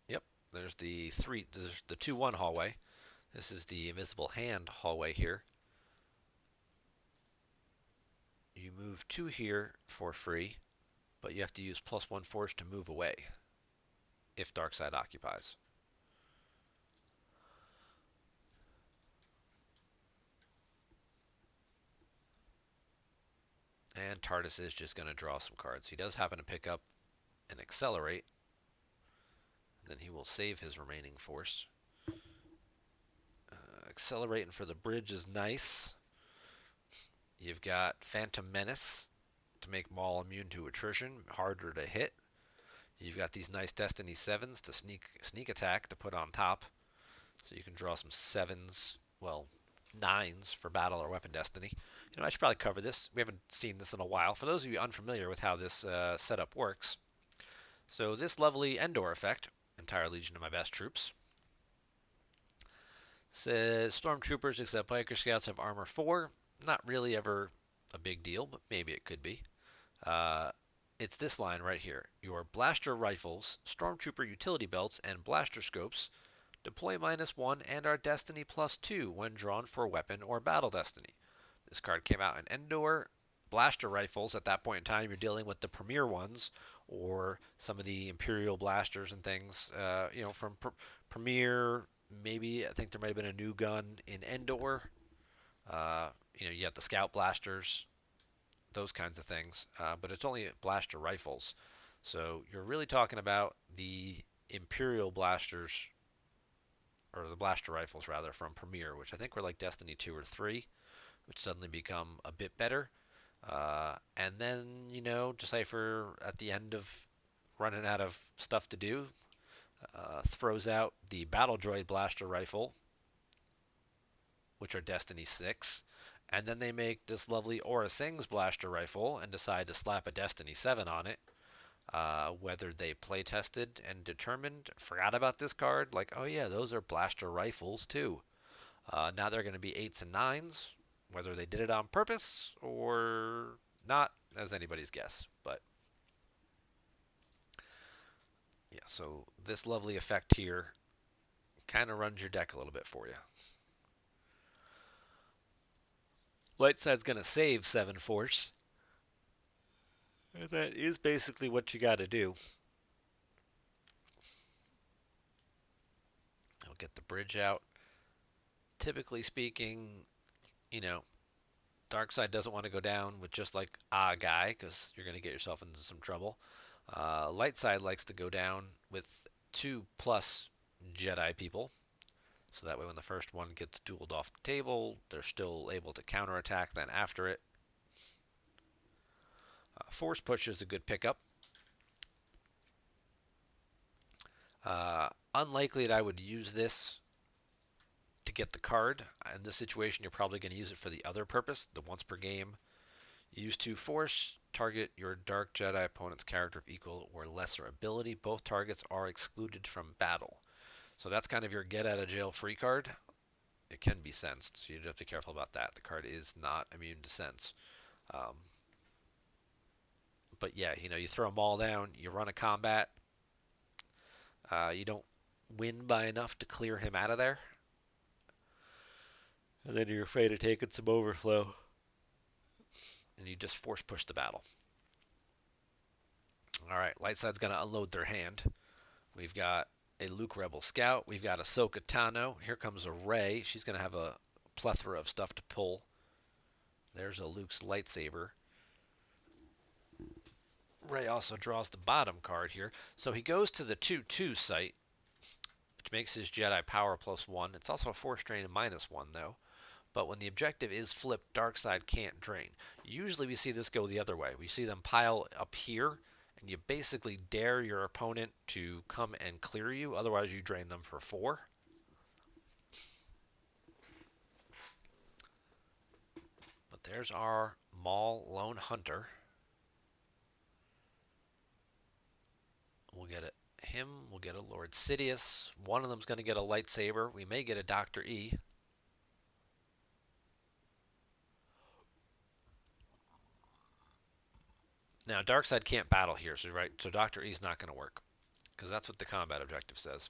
Yep, there's there's the 2-1 hallway. This is the invisible hand hallway here. You move 2 here for free, but you have to use +1 force to move away if Darkside occupies. And Tardis is just going to draw some cards. He does happen to pick up an Accelerate. Then he will save his remaining force. Accelerating for the bridge is nice. You've got Phantom Menace to make Maul immune to attrition, harder to hit. You've got these nice Destiny 7s to sneak attack to put on top. So you can draw some 7s, well, 9s for battle or weapon destiny. I should probably cover this. We haven't seen this in a while. For those of you unfamiliar with how this setup works, so this lovely Endor effect, Entire Legion of my best troops, says Stormtroopers except Biker Scouts have armor 4. Not really ever a big deal, but maybe it could be. It's this line right here. Your blaster rifles, Stormtrooper utility belts, and blaster scopes deploy -1 and are Destiny +2 when drawn for weapon or battle destiny. This card came out in Endor. Blaster rifles, at that point in time, you're dealing with the premier ones or some of the Imperial blasters and things, from Premier. Maybe I think there might have been a new gun in Endor. You have the Scout blasters, those kinds of things, but it's only blaster rifles. So you're really talking about the Imperial blasters, or the blaster rifles rather, from Premier, which I think were like Destiny 2 or 3, which suddenly become a bit better. And then, Decipher at the end of running out of stuff to do, throws out the Battle Droid Blaster Rifle, which are Destiny 6, and then they make this lovely Aura Sings Blaster Rifle and decide to slap a Destiny 7 on it. Whether they play tested and determined, forgot about this card, like, oh yeah, those are blaster rifles too. Now they're going to be 8s and 9s. Whether they did it on purpose or not, as anybody's guess. But yeah, so this lovely effect here kind of runs your deck a little bit for you. Light side's going to save 7 force. That is basically what you got to do. I'll get the bridge out. Typically speaking, you know, dark side doesn't want to go down with just like a guy because you're going to get yourself into some trouble. Light side likes to go down with 2+ Jedi people. So that way when the first one gets dueled off the table, they're still able to counterattack then after it. Force push is a good pickup. Unlikely that I would use this to get the card. In this situation, you're probably going to use it for the other purpose, the once per game. Use 2 force, target your Dark Jedi opponent's character of equal or lesser ability. Both targets are excluded from battle. So that's kind of your get out of jail free card. It can be sensed, so you have to be careful about that. The card is not immune to sense. But yeah, you throw them all down, you run a combat, you don't win by enough to clear him out of there, and then you're afraid of taking some overflow, and you just force push the battle. All right, light side's going to unload their hand. We've got a Luke Rebel Scout. We've got Ahsoka Tano. Here comes a Rey. She's going to have a plethora of stuff to pull. There's a Luke's lightsaber. Rey also draws the bottom card here. So he goes to the 2/2 site, which makes his Jedi power +1. It's also a force drain -1, though. But when the objective is flipped, dark side can't drain. Usually we see this go the other way. We see them pile up here, and you basically dare your opponent to come and clear you. Otherwise, you drain them for 4. But there's our Maul Lone Hunter. We'll get him. We'll get a Lord Sidious. One of them's going to get a lightsaber. We may get a Dr. E. Now, Darkseid can't battle here, so Dr. E's not going to work, because that's what the combat objective says.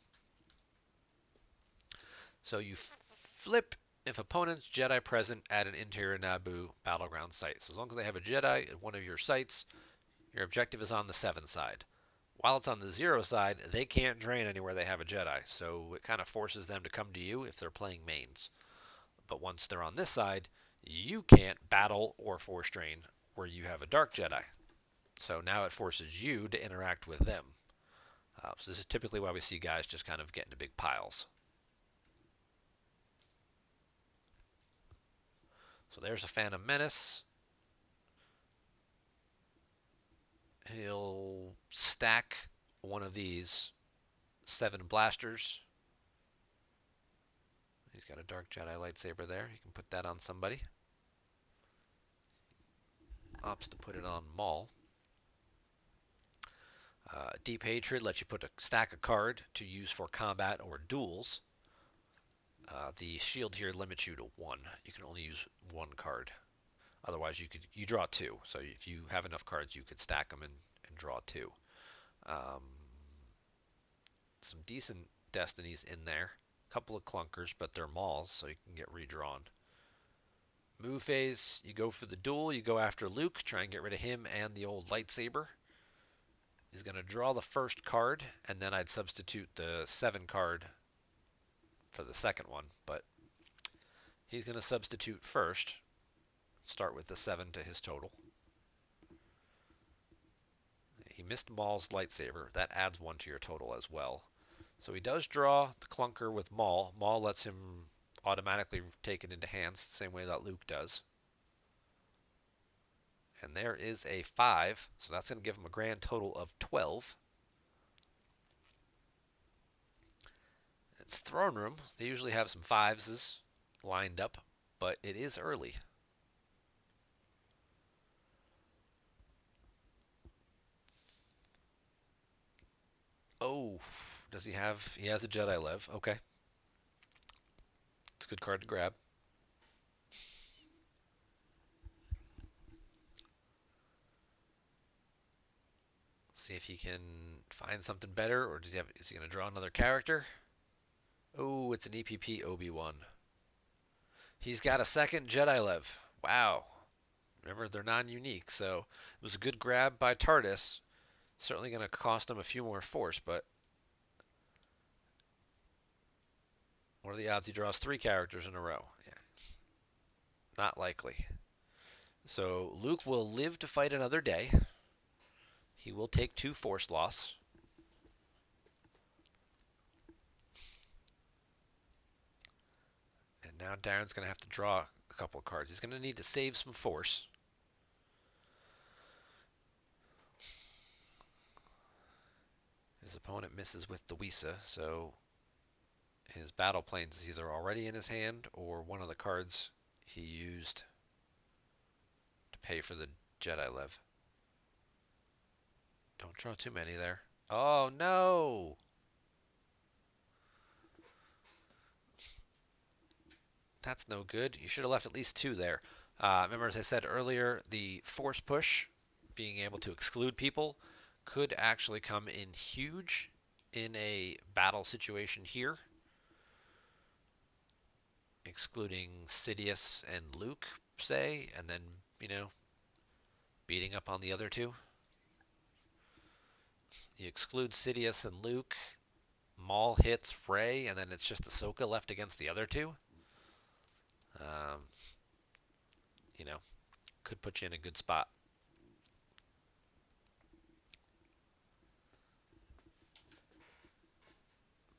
So you flip if opponent's Jedi present at an interior Naboo battleground site. So as long as they have a Jedi at one of your sites, your objective is on the 7 side. While it's on the 0 side, they can't drain anywhere they have a Jedi, so it kind of forces them to come to you if they're playing mains. But once they're on this side, you can't battle or force drain where you have a Dark Jedi. So now it forces you to interact with them. So this is typically why we see guys just kind of get into big piles. So there's a Phantom Menace. He'll stack one of these 7 blasters. He's got a Dark Jedi lightsaber there. He can put that on somebody. Opts to put it on Maul. Deep Hatred lets you put a stack of card to use for combat or duels. The shield here limits you to 1. You can only use 1 card. Otherwise, you draw 2. So if you have enough cards, you could stack them and draw 2. Some decent destinies in there. A couple of clunkers, but they're Mauls, so you can get redrawn. Move phase, you go for the duel. You go after Luke, try and get rid of him and the old lightsaber. He's going to draw the first card, and then I'd substitute the 7 card for the second one, but he's going to substitute first. Start with the 7 to his total. He missed Maul's lightsaber. That adds 1 to your total as well. So he does draw the clunker with Maul. Maul lets him automatically take it into hands, the same way that Luke does. And there is a 5, so that's going to give him a grand total of 12. It's throne room. They usually have some fives lined up, but it is early. Oh, does he have? He has a Jedi Lev. Okay, it's a good card to grab. See if he can find something better, or does he have? Is he going to draw another character? Oh, it's an EPP Obi-Wan. He's got a second Jedi Lev. Wow. Remember, they're non-unique, so it was a good grab by TARDIS. Certainly going to cost him a few more force, but what are the odds he draws three characters in a row? Yeah, not likely. So Luke will live to fight another day. He will take two force loss. And now Darren's going to have to draw a couple of cards. He's going to need to save some force. His opponent misses with the Wisa, so his battle planes is either already in his hand or one of the cards he used to pay for the Jedi Lev. Don't draw too many there. Oh, no! That's no good. You should have left at least two there. Remember, as I said earlier, the force push, being able to exclude people, could actually come in huge in a battle situation here. Excluding Sidious and Luke, say, and then, beating up on the other two. You exclude Sidious and Luke, Maul hits Rey, and then it's just Ahsoka left against the other two. Um, you know, could put you in a good spot.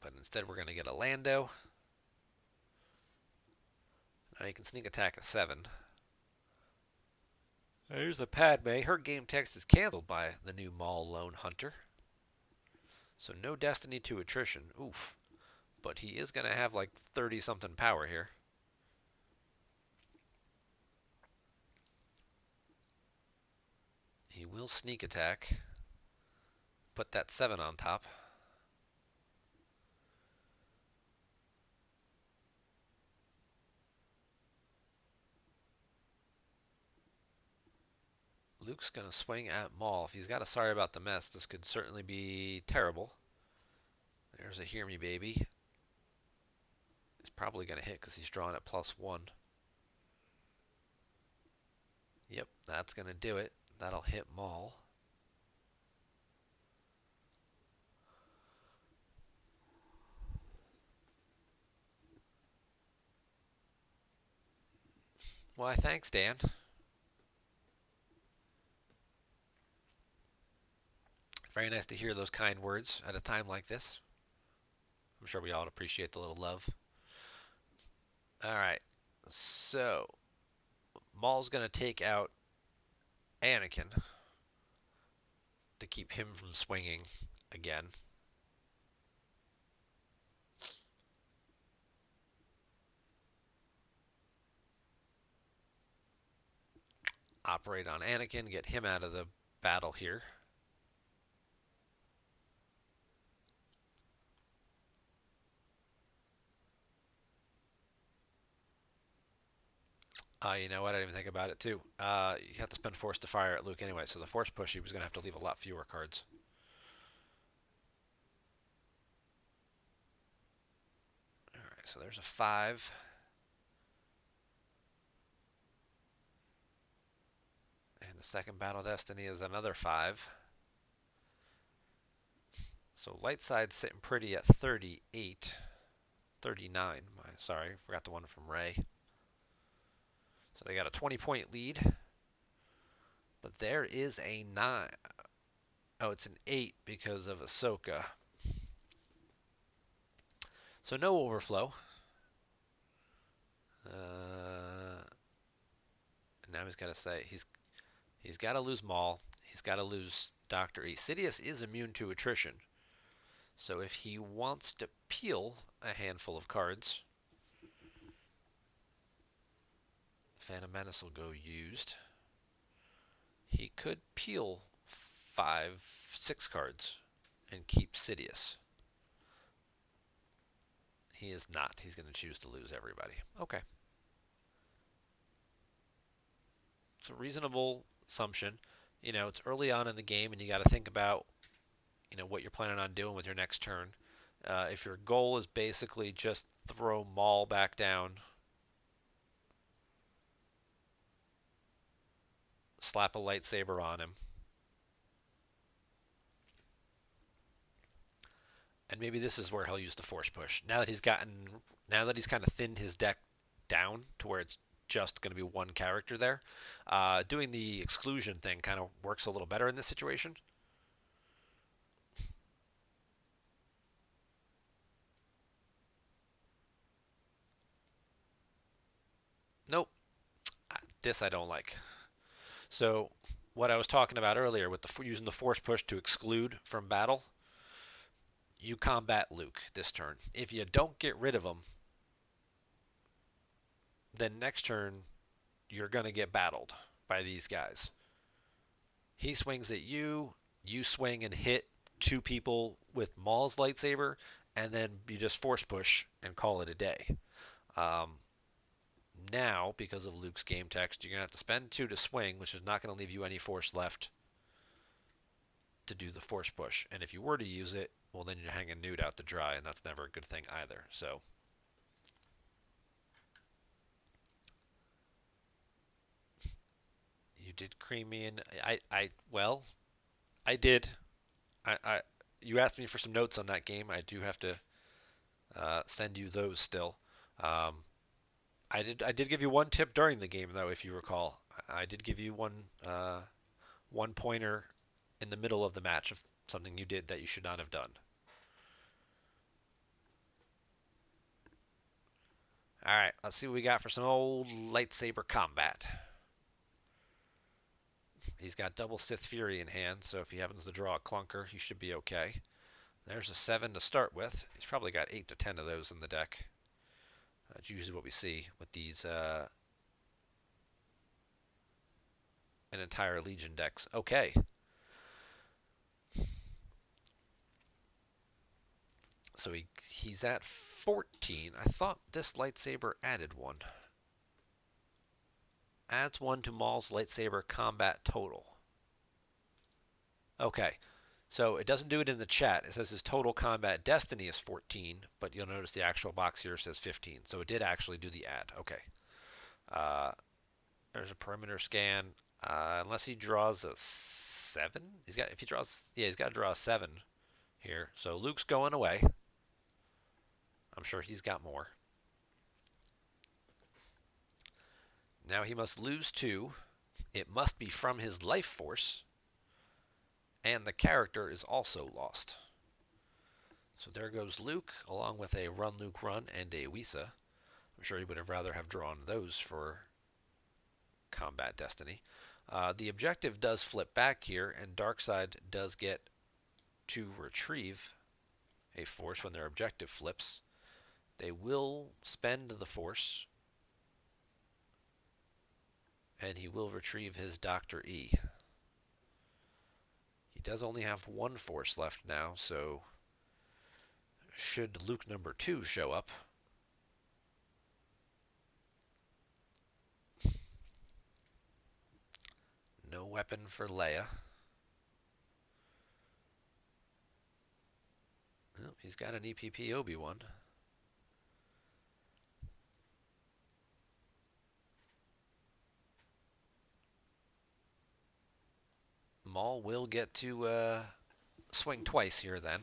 But instead, we're going to get a Lando. Now you can sneak attack a 7. Here's a Padme. Her game text is canceled by the new Maul Lone Hunter. So no destiny to attrition. Oof. But he is going to have like 30-something power here. He will sneak attack. Put that 7 on top. Luke's going to swing at Maul. If he's got a sorry about the mess, this could certainly be terrible. There's a hear me baby. He's probably going to hit because he's drawn at +1. Yep, that's going to do it. That'll hit Maul. Why, thanks, Dan. Very nice to hear those kind words at a time like this. I'm sure we all appreciate the little love. All right, so Maul's going to take out Anakin to keep him from swinging again. Operate on Anakin, get him out of the battle here. You know what? I didn't even think about it too. You have to spend force to fire at Luke anyway, so the force push, he was going to have to leave a lot fewer cards. All right, so there's a 5. And the second Battle Destiny is another 5. So light side's sitting pretty at 38. 39. Sorry, forgot the one from Rey. So they got a 20-point lead. But there is a 9. Oh, it's an 8 because of Ahsoka. So no overflow. Now he's got to say he's got to lose Maul. He's got to lose Dr. E. Sidious is immune to attrition. So if he wants to peel a handful of cards, Phantom Menace will go used. He could peel 5, 6 cards and keep Sidious. He is not. He's going to choose to lose everybody. Okay. It's a reasonable assumption. It's early on in the game, and you got to think about, what you're planning on doing with your next turn. If your goal is basically just throw Maul back down, slap a lightsaber on him, and maybe this is where he'll use the force push. Now that he's kind of thinned his deck down to where it's just going to be one character there, doing the exclusion thing kind of works a little better in this situation. Nope, this I don't like. So what I was talking about earlier with using the force push to exclude from battle, you combat Luke this turn. If you don't get rid of him, then next turn you're going to get battled by these guys. He swings at you, you swing and hit 2 people with Maul's lightsaber, and then you just force push and call it a day. Um, Now, because of Luke's game text, you're going to have to spend 2 to swing, which is not going to leave you any force left to do the force push. And if you were to use it, well, then you're hanging Newt out to dry, and that's never a good thing either. So you did cream me in. Well, I did. I you asked me for some notes on that game. I do have to send you those still. Um, I did give you one tip during the game though, if you recall. I did give you one pointer in the middle of the match of something you did that you should not have done. All right, let's see what we got for some old lightsaber combat. He's got double Sith Fury in hand, so if he happens to draw a clunker, he should be okay. There's a 7 to start with. He's probably got 8 to 10 of those in the deck. That's usually what we see with these an entire Legion decks. Okay. So he's at 14. I thought this lightsaber added one. Adds 1 to Maul's lightsaber combat total. Okay. So it doesn't do it in the chat. It says his total combat destiny is 14, but you'll notice the actual box here says 15. So it did actually do the add. Okay. Uh, there's a perimeter scan. Unless he draws a 7. He's got to draw a 7 here. So Luke's going away. I'm sure he's got more. Now he must lose 2. It must be from his life force. And the character is also lost. So there goes Luke, along with a Run Luke Run and a Wisa. I'm sure he would have rather have drawn those for Combat Destiny. The objective does flip back here, and Darkseid does get to retrieve a force when their objective flips. They will spend the force, and he will retrieve his Dr. E. He does only have 1 force left now, so should Luke number 2 show up, no weapon for Leia. Well, he's got an EPP Obi-Wan. Maul will get to swing twice here then.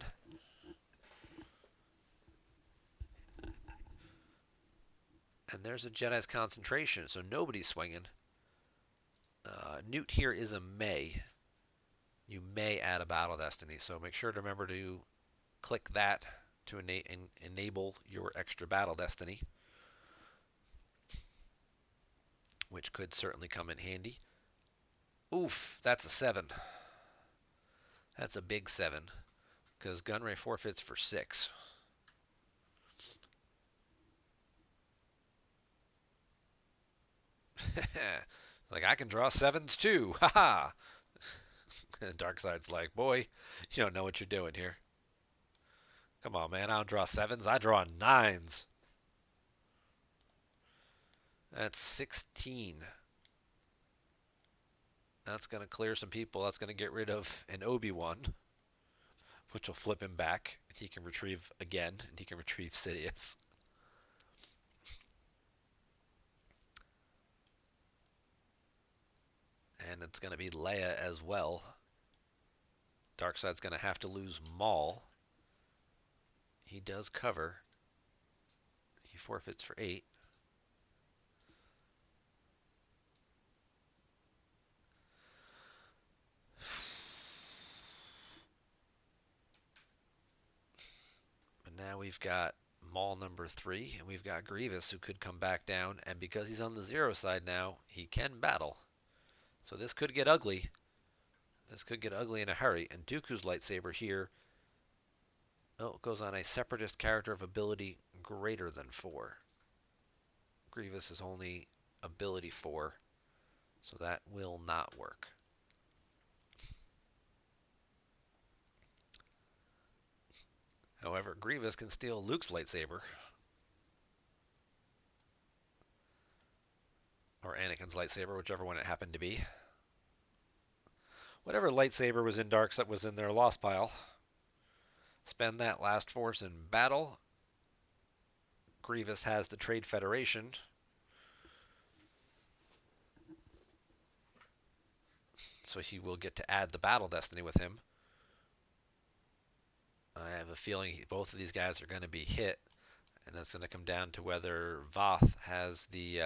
And there's a Jedi's concentration, so nobody's swinging. Newt here is a may. You may add a Battle Destiny, so make sure to remember to click that to enable your extra Battle Destiny, which could certainly come in handy. Oof, that's a 7. That's a big 7. because Gunray forfeits for 6. Like, I can draw 7s too. Ha ha. Darkside's like, boy, you don't know what you're doing here. Come on, man. I don't draw 7s. I draw 9s. That's 16. That's going to clear some people. That's going to get rid of an Obi-Wan, which will flip him back. He can retrieve again, and he can retrieve Sidious. And it's going to be Leia as well. Darkseid's going to have to lose Maul. He does cover. He forfeits for 8. But now we've got Maul number 3, and we've got Grievous, who could come back down. And because he's on the 0 side now, he can battle. So this could get ugly. This could get ugly in a hurry. And Dooku's lightsaber here, oh, goes on a separatist character of ability greater than 4. Grievous is only ability 4, so that will not work. However, Grievous can steal Luke's lightsaber. Or Anakin's lightsaber, whichever one it happened to be. Whatever lightsaber was in Darkseid was in their lost pile. Spend that last force in battle. Grievous has the Trade Federation. So he will get to add the Battle Destiny with him. I have a feeling both of these guys are going to be hit. And that's going to come down to whether Voth has the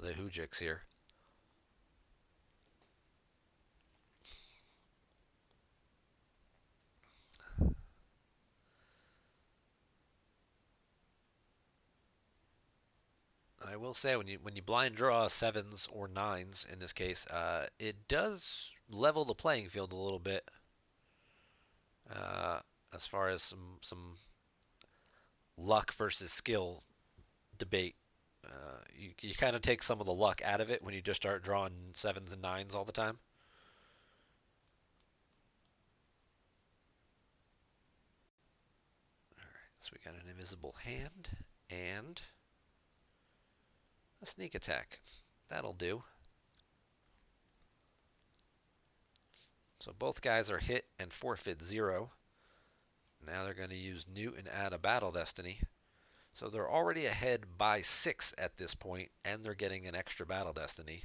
Hoojiks here. I will say when you blind draw 7s or 9s in this case, it does level the playing field a little bit. As far as some luck versus skill debate, you kind of take some of the luck out of it when you just start drawing 7s and 9s all the time. All right, so we got an invisible hand and a sneak attack. That'll do. So both guys are hit and forfeit 0. Now they're going to use Newt and add a Battle Destiny. So they're already ahead by 6 at this point, and they're getting an extra Battle Destiny.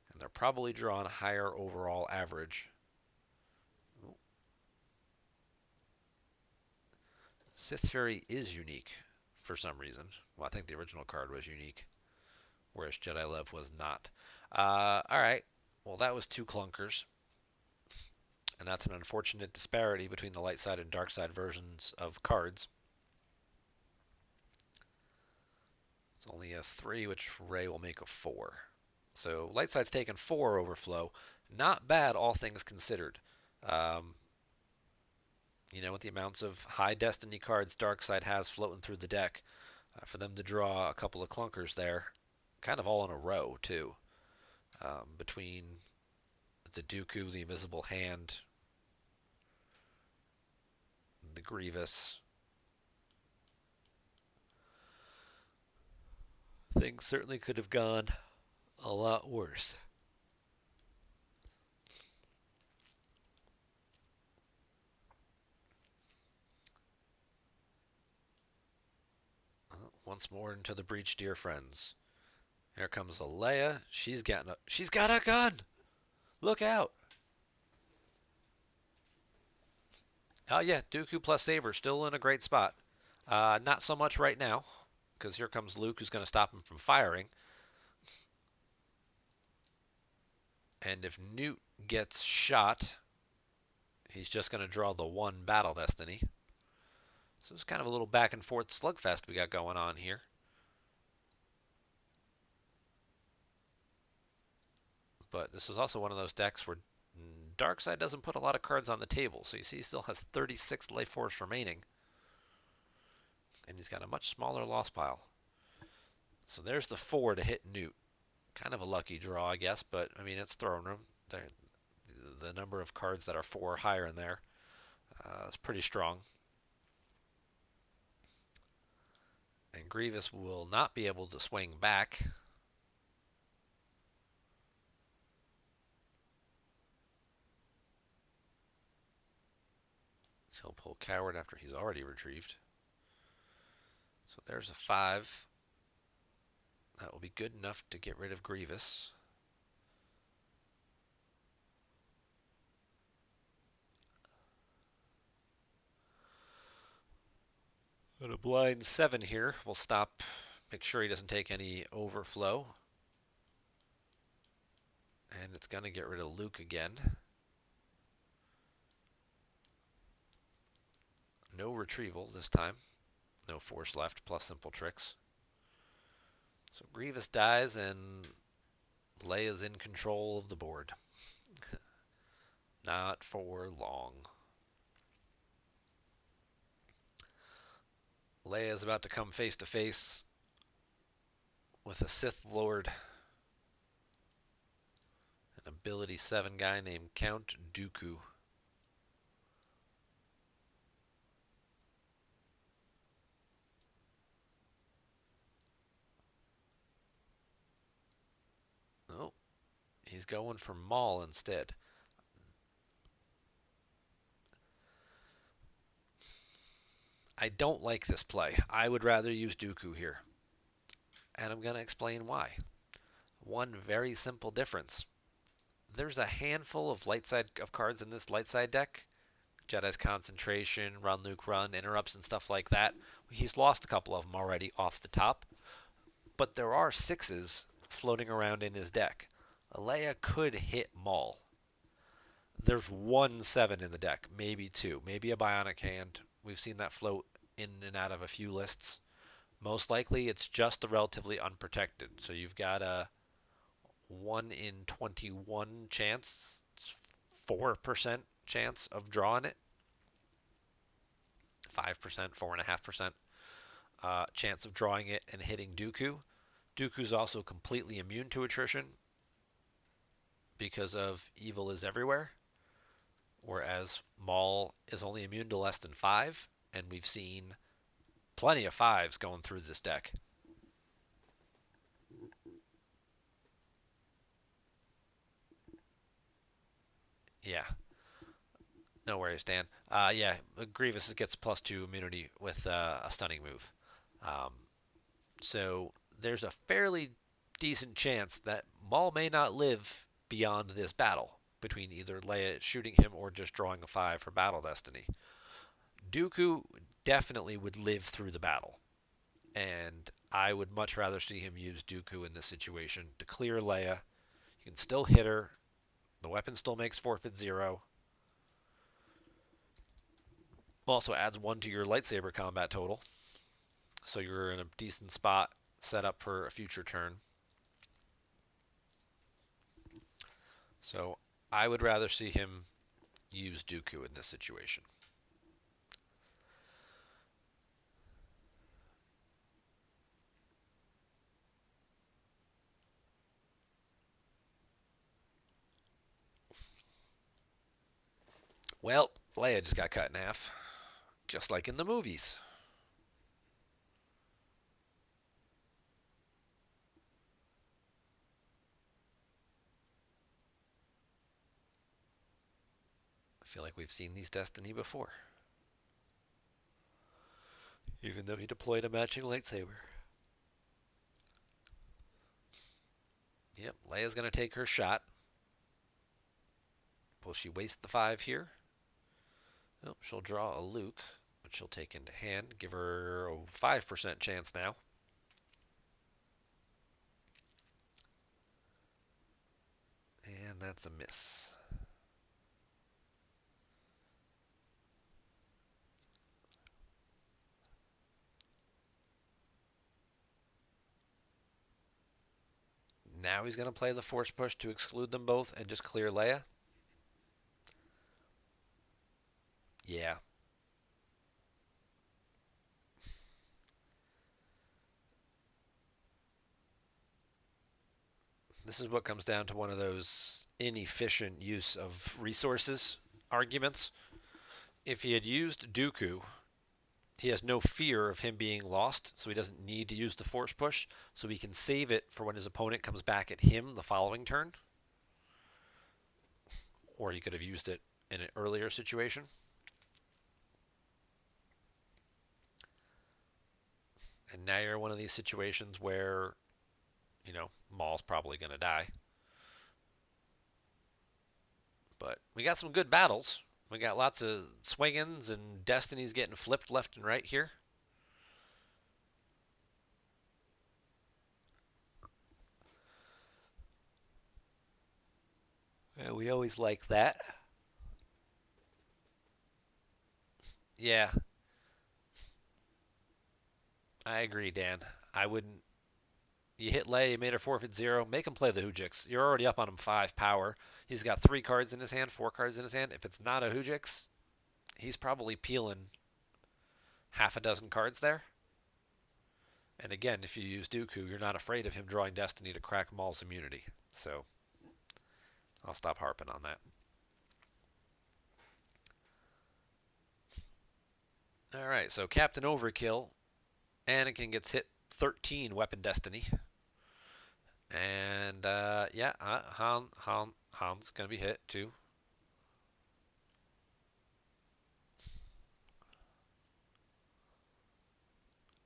And they're probably drawing a higher overall average. Ooh. Sith Fury is unique for some reason. Well, I think the original card was unique, whereas Jedi Love was not. Alright, well that was 2 clunkers. And that's an unfortunate disparity between the light side and dark side versions of cards. It's only a 3, which Rey will make a 4. So light side's taken 4 overflow. Not bad, all things considered. You know, with the amounts of high destiny cards dark side has floating through the deck, for them to draw a couple of clunkers there, kind of all in a row too, between the Dooku, the Invisible Hand, the Grievous. Things certainly could have gone a lot worse. Once more into the breach, dear friends. Here comes the Leia. She's got a gun. Look out. Oh yeah, Dooku plus Saber still in a great spot. Not so much right now, because here comes Luke, who's going to stop him from firing. And if Newt gets shot, he's just going to draw the 1 Battle Destiny. So it's kind of a little back and forth slugfest we got going on here. But this is also one of those decks where Darkseid doesn't put a lot of cards on the table, so you see he still has 36 life force remaining. And he's got a much smaller loss pile. So there's the 4 to hit Newt. Kind of a lucky draw, I guess, but I mean, it's throne room. The number of cards that are 4 or higher in there is pretty strong. And Grievous will not be able to swing back. So he'll pull Coward after he's already retrieved. So there's a 5. That will be good enough to get rid of Grievous. And a blind 7 here will stop, make sure he doesn't take any overflow. And it's going to get rid of Luke again. No retrieval this time. No force left, plus simple tricks. So Grievous dies, and Leia's in control of the board. Not for long. Leia is about to come face to face with a Sith Lord, an ability 7 guy named Count Dooku. Oh, he's going for Maul instead. I don't like this play. I would rather use Dooku here. And I'm going to explain why. One very simple difference. There's a handful of light side of cards in this light side deck. Jedi's Concentration, Run Luke Run, Interrupts, and stuff like that. He's lost a couple of them already off the top. But there are 6s floating around in his deck. Leia could hit Maul. There's 1 7 in the deck, maybe 2, maybe a Bionic Hand. We've seen that float in and out of a few lists. Most likely, it's just the relatively unprotected. So you've got a 1 in 21 chance, 4% chance of drawing it, 5%, 4.5% chance of drawing it and hitting Dooku. Dooku's also completely immune to attrition because of Evil is Everywhere, whereas Maul is only immune to less than 5, and we've seen plenty of 5s going through this deck. Yeah. No worries, Dan. Yeah, Grievous gets +2 immunity with a stunning move. Um, so there's a fairly decent chance that Maul may not live beyond this battle between either Leia shooting him or just drawing a 5 for Battle Destiny. Dooku definitely would live through the battle, and I would much rather see him use Dooku in this situation to clear Leia. You can still hit her. The weapon still makes forfeit 0. Also adds 1 to your lightsaber combat total. So you're in a decent spot set up for a future turn. So I would rather see him use Dooku in this situation. Well, Leia just got cut in half, just like in the movies. I feel like we've seen these Destiny before. Even though he deployed a matching lightsaber. Yep, Leia's going to take her shot. Will she waste the 5 here? Nope, she'll draw a Luke, which she'll take into hand. Give her a 5% chance now. And that's a miss. Now he's going to play the Force Push to exclude them both and just clear Leia. Yeah. This is what comes down to one of those inefficient use of resources arguments. If he had used Dooku, he has no fear of him being lost, so he doesn't need to use the force push, so he can save it for when his opponent comes back at him the following turn, or he could have used it in an earlier situation. And now you're in one of these situations where, Maul's probably going to die. But we got some good battles. We got lots of swingings and destinies getting flipped left and right here. Yeah, we always like that. Yeah, I agree, Dan. I wouldn't. You hit Lay, you made her forfeit 0. Make him play the Hoojix. You're already up on him 5 power. He's got 3 cards in his hand, 4 cards in his hand. If it's not a Hoojix, he's probably peeling half a dozen cards there. And again, if you use Dooku, you're not afraid of him drawing Destiny to crack Maul's immunity. So I'll stop harping on that. All right, so Captain Overkill. Anakin gets hit 13 weapon Destiny. And yeah, Han's going to be hit too.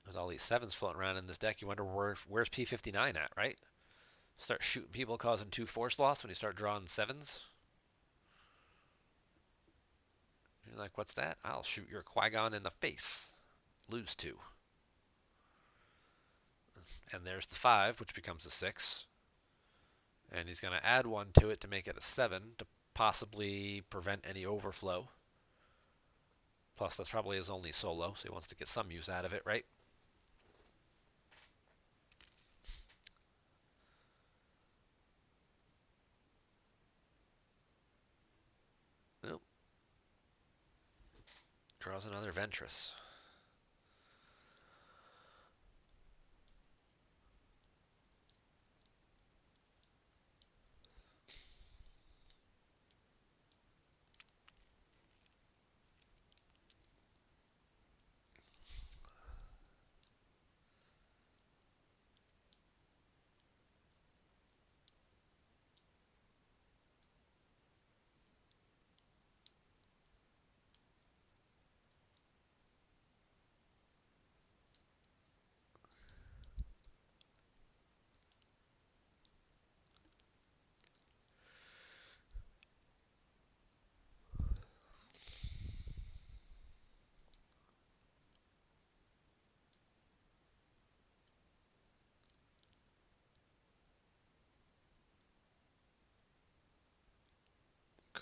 With all these 7s floating around in this deck, you wonder where's P59 at, right? Start shooting people, causing 2 force loss when you start drawing 7s. You're like, what's that? I'll shoot your Qui-Gon in the face. Lose 2. And there's the 5, which becomes a 6. And he's going to add 1 to it to make it a 7 to possibly prevent any overflow. Plus, that's probably his only solo, so he wants to get some use out of it, right? Nope. Draws another Ventress.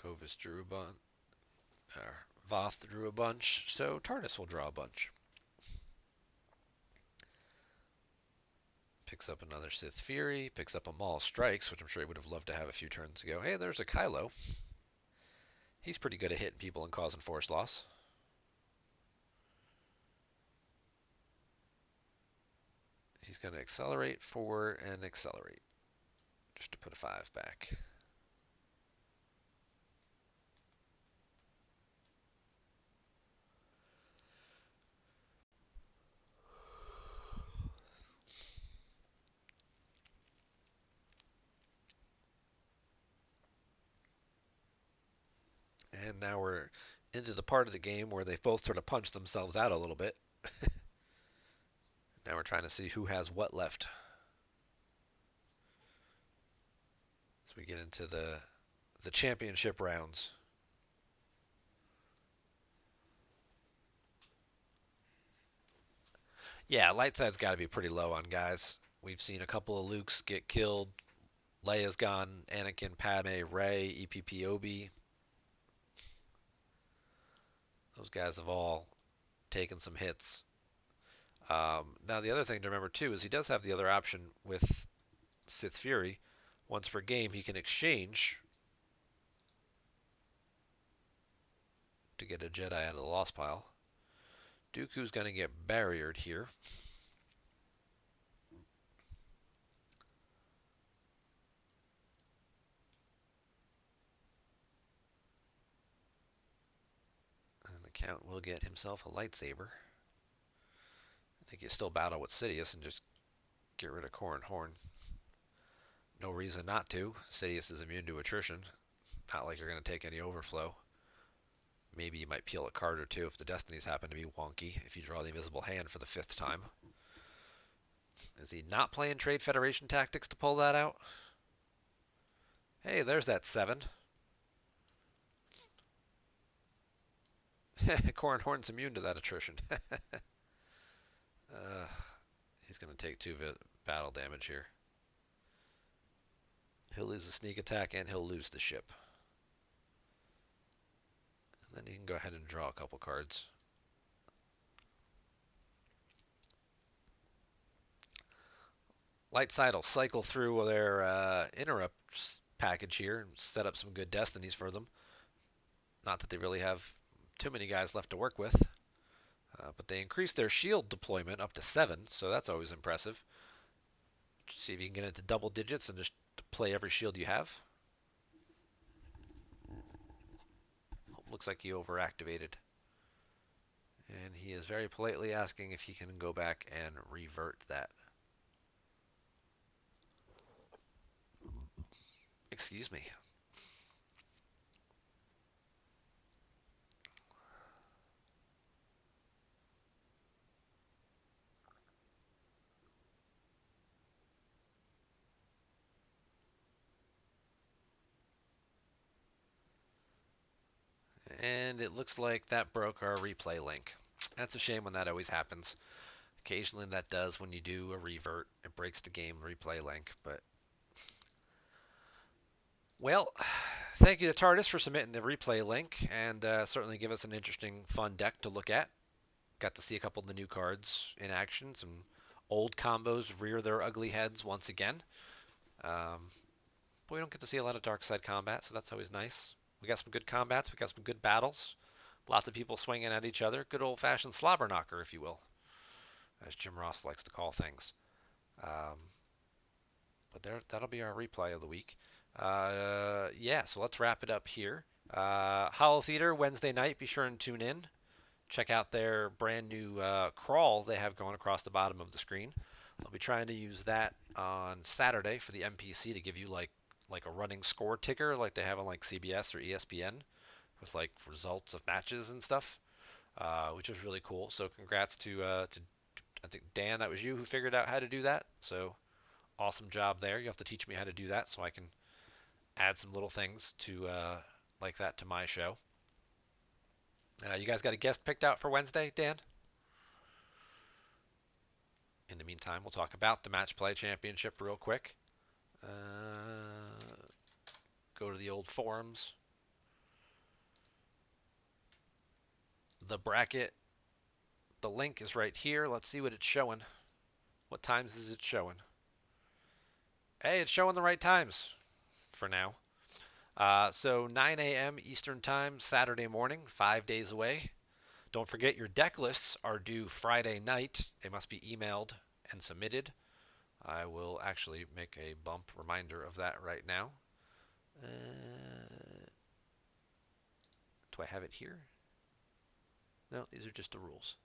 Kovis drew a bunch. Voth drew a bunch, so Tardis will draw a bunch. Picks up another Sith Fury, picks up a Maul Strikes, which I'm sure he would have loved to have a few turns ago. Hey, there's a Kylo. He's pretty good at hitting people and causing force loss. He's going to accelerate, forward, and accelerate. Just to put a 5 back. And now we're into the part of the game where they've both sort of punched themselves out a little bit. Now we're trying to see who has what left. So we get into the championship rounds. Yeah, light side's got to be pretty low on guys. We've seen a couple of Lukes get killed. Leia's gone. Anakin, Padme, Rey, EPP, Obi. Those guys have all taken some hits. Now, the other thing to remember, too, is he does have the other option with Sith Fury. Once per game, he can exchange to get a Jedi out of the lost pile. Dooku's going to get barriered here. And the Count will get himself a lightsaber. I think you still battle with Sidious and just get rid of Corran Horn. No reason not to. Sidious is immune to attrition. Not like you're going to take any overflow. Maybe you might peel a card or two if the destinies happen to be wonky, if you draw the invisible hand for the 5th time. Is he not playing Trade Federation tactics to pull that out? Hey, there's that 7. Corran Horn's immune to that attrition. He's going to take 2 battle damage here. He'll lose the sneak attack and he'll lose the ship. And then he can go ahead and draw a couple cards. Light side will cycle through their interrupt package here and set up some good destinies for them. Not that they really have too many guys left to work with. But they increased their shield deployment up to 7, so that's always impressive. See if you can get into double digits and just play every shield you have. Looks like he overactivated. And he is very politely asking if he can go back and revert that. Excuse me. And it looks like that broke our replay link. That's a shame when that always happens. Occasionally that does when you do a revert. It breaks the game replay link, but... Well, thank you to TARDIS for submitting the replay link, and certainly give us an interesting, fun deck to look at. Got to see a couple of the new cards in action. Some old combos rear their ugly heads once again. But we don't get to see a lot of dark side combat, so that's always nice. We got some good combats. We got some good battles. Lots of people swinging at each other. Good old-fashioned slobber knocker, if you will, as Jim Ross likes to call things. But that'll be our replay of the week. Yeah, so let's wrap it up here. Hollow Theater, Wednesday night. Be sure and tune in. Check out their brand new crawl they have going across the bottom of the screen. I'll be trying to use that on Saturday for the MPC to give you like a running score ticker like they have on like CBS or ESPN with like results of matches and stuff, which is really cool. So congrats to I think Dan, that was you who figured out how to do that. So awesome job there. You have to teach me how to do that so I can add some little things to like that to my show. You guys got a guest picked out for Wednesday, Dan? In the meantime, we'll talk about the Match Play Championship real quick. Go to the old forums. The bracket, the link is right here. Let's see what it's showing. What times is it showing? Hey, it's showing the right times for now. So 9 a.m. Eastern Time, Saturday morning, 5 days away. Don't forget your deck lists are due Friday night. They must be emailed and submitted. I will actually make a bump reminder of that right now. Do I have it here? No, these are just the rules.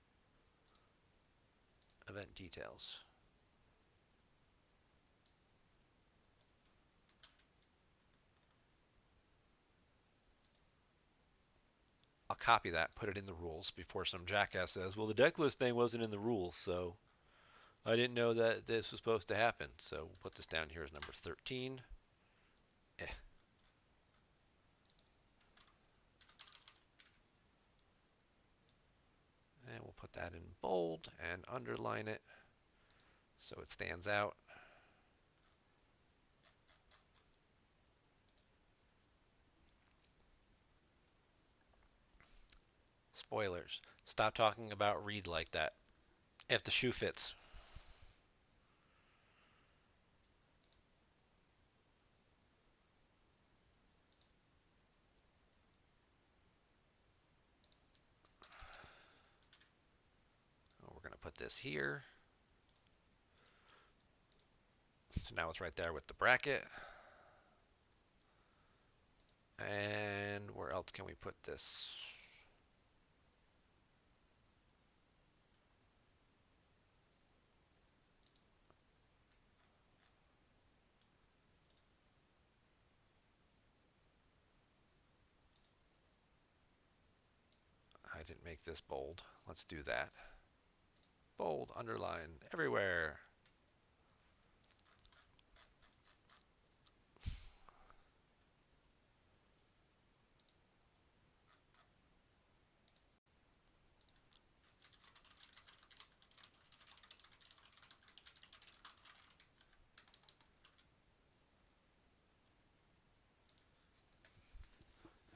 Event details. I'll copy that, put it in the rules before some jackass says, well, the deck list thing wasn't in the rules, so I didn't know that this was supposed to happen. So we'll put this down here as number 13. And we'll put that in bold and underline it so it stands out. Spoilers. Stop talking about Reed like that. If the shoe fits. this here. So now it's right there with the bracket. And where else can we put this? I didn't make this bold. Let's do that. Bold, underline, everywhere.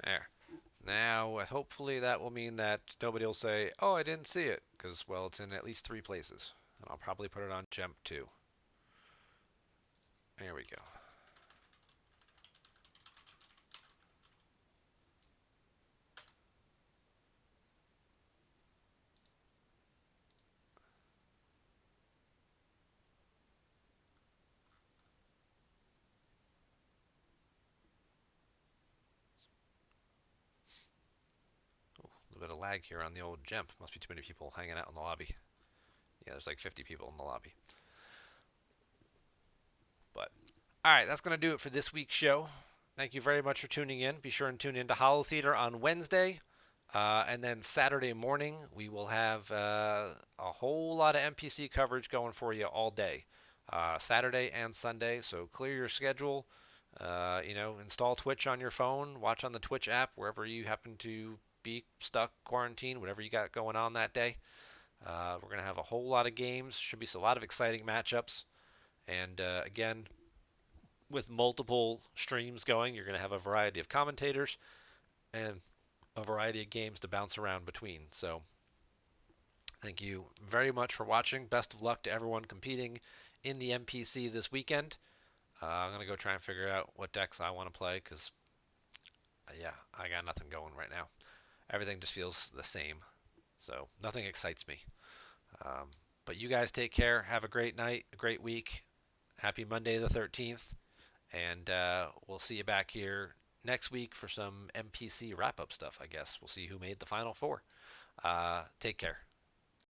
There. Now, hopefully that will mean that nobody will say, oh, I didn't see it, because, well, it's in at least 3 places. And I'll probably put it on GEMP too. There we go. Ooh, a little bit of lag here on the old GEMP. Must be too many people hanging out in the lobby. Yeah, there's like 50 people in the lobby. But, all right, that's going to do it for this week's show. Thank you very much for tuning in. Be sure and tune in to Hollow Theater on Wednesday. And then Saturday morning, we will have a whole lot of MPC coverage going for you all day. Saturday and Sunday, so clear your schedule. Install Twitch on your phone, watch on the Twitch app, wherever you happen to be stuck, quarantined, whatever you got going on that day. We're going to have a whole lot of games. Should be a lot of exciting matchups. And again, with multiple streams going, you're going to have a variety of commentators and a variety of games to bounce around between. So thank you very much for watching. Best of luck to everyone competing in the MPC this weekend. I'm going to go try and figure out what decks I want to play because, yeah, I got nothing going right now. Everything just feels the same. So nothing excites me. But you guys take care. Have a great night, a great week. Happy Monday the 13th. And we'll see you back here next week for some MPC wrap-up stuff, I guess. We'll see who made the Final Four. Take care.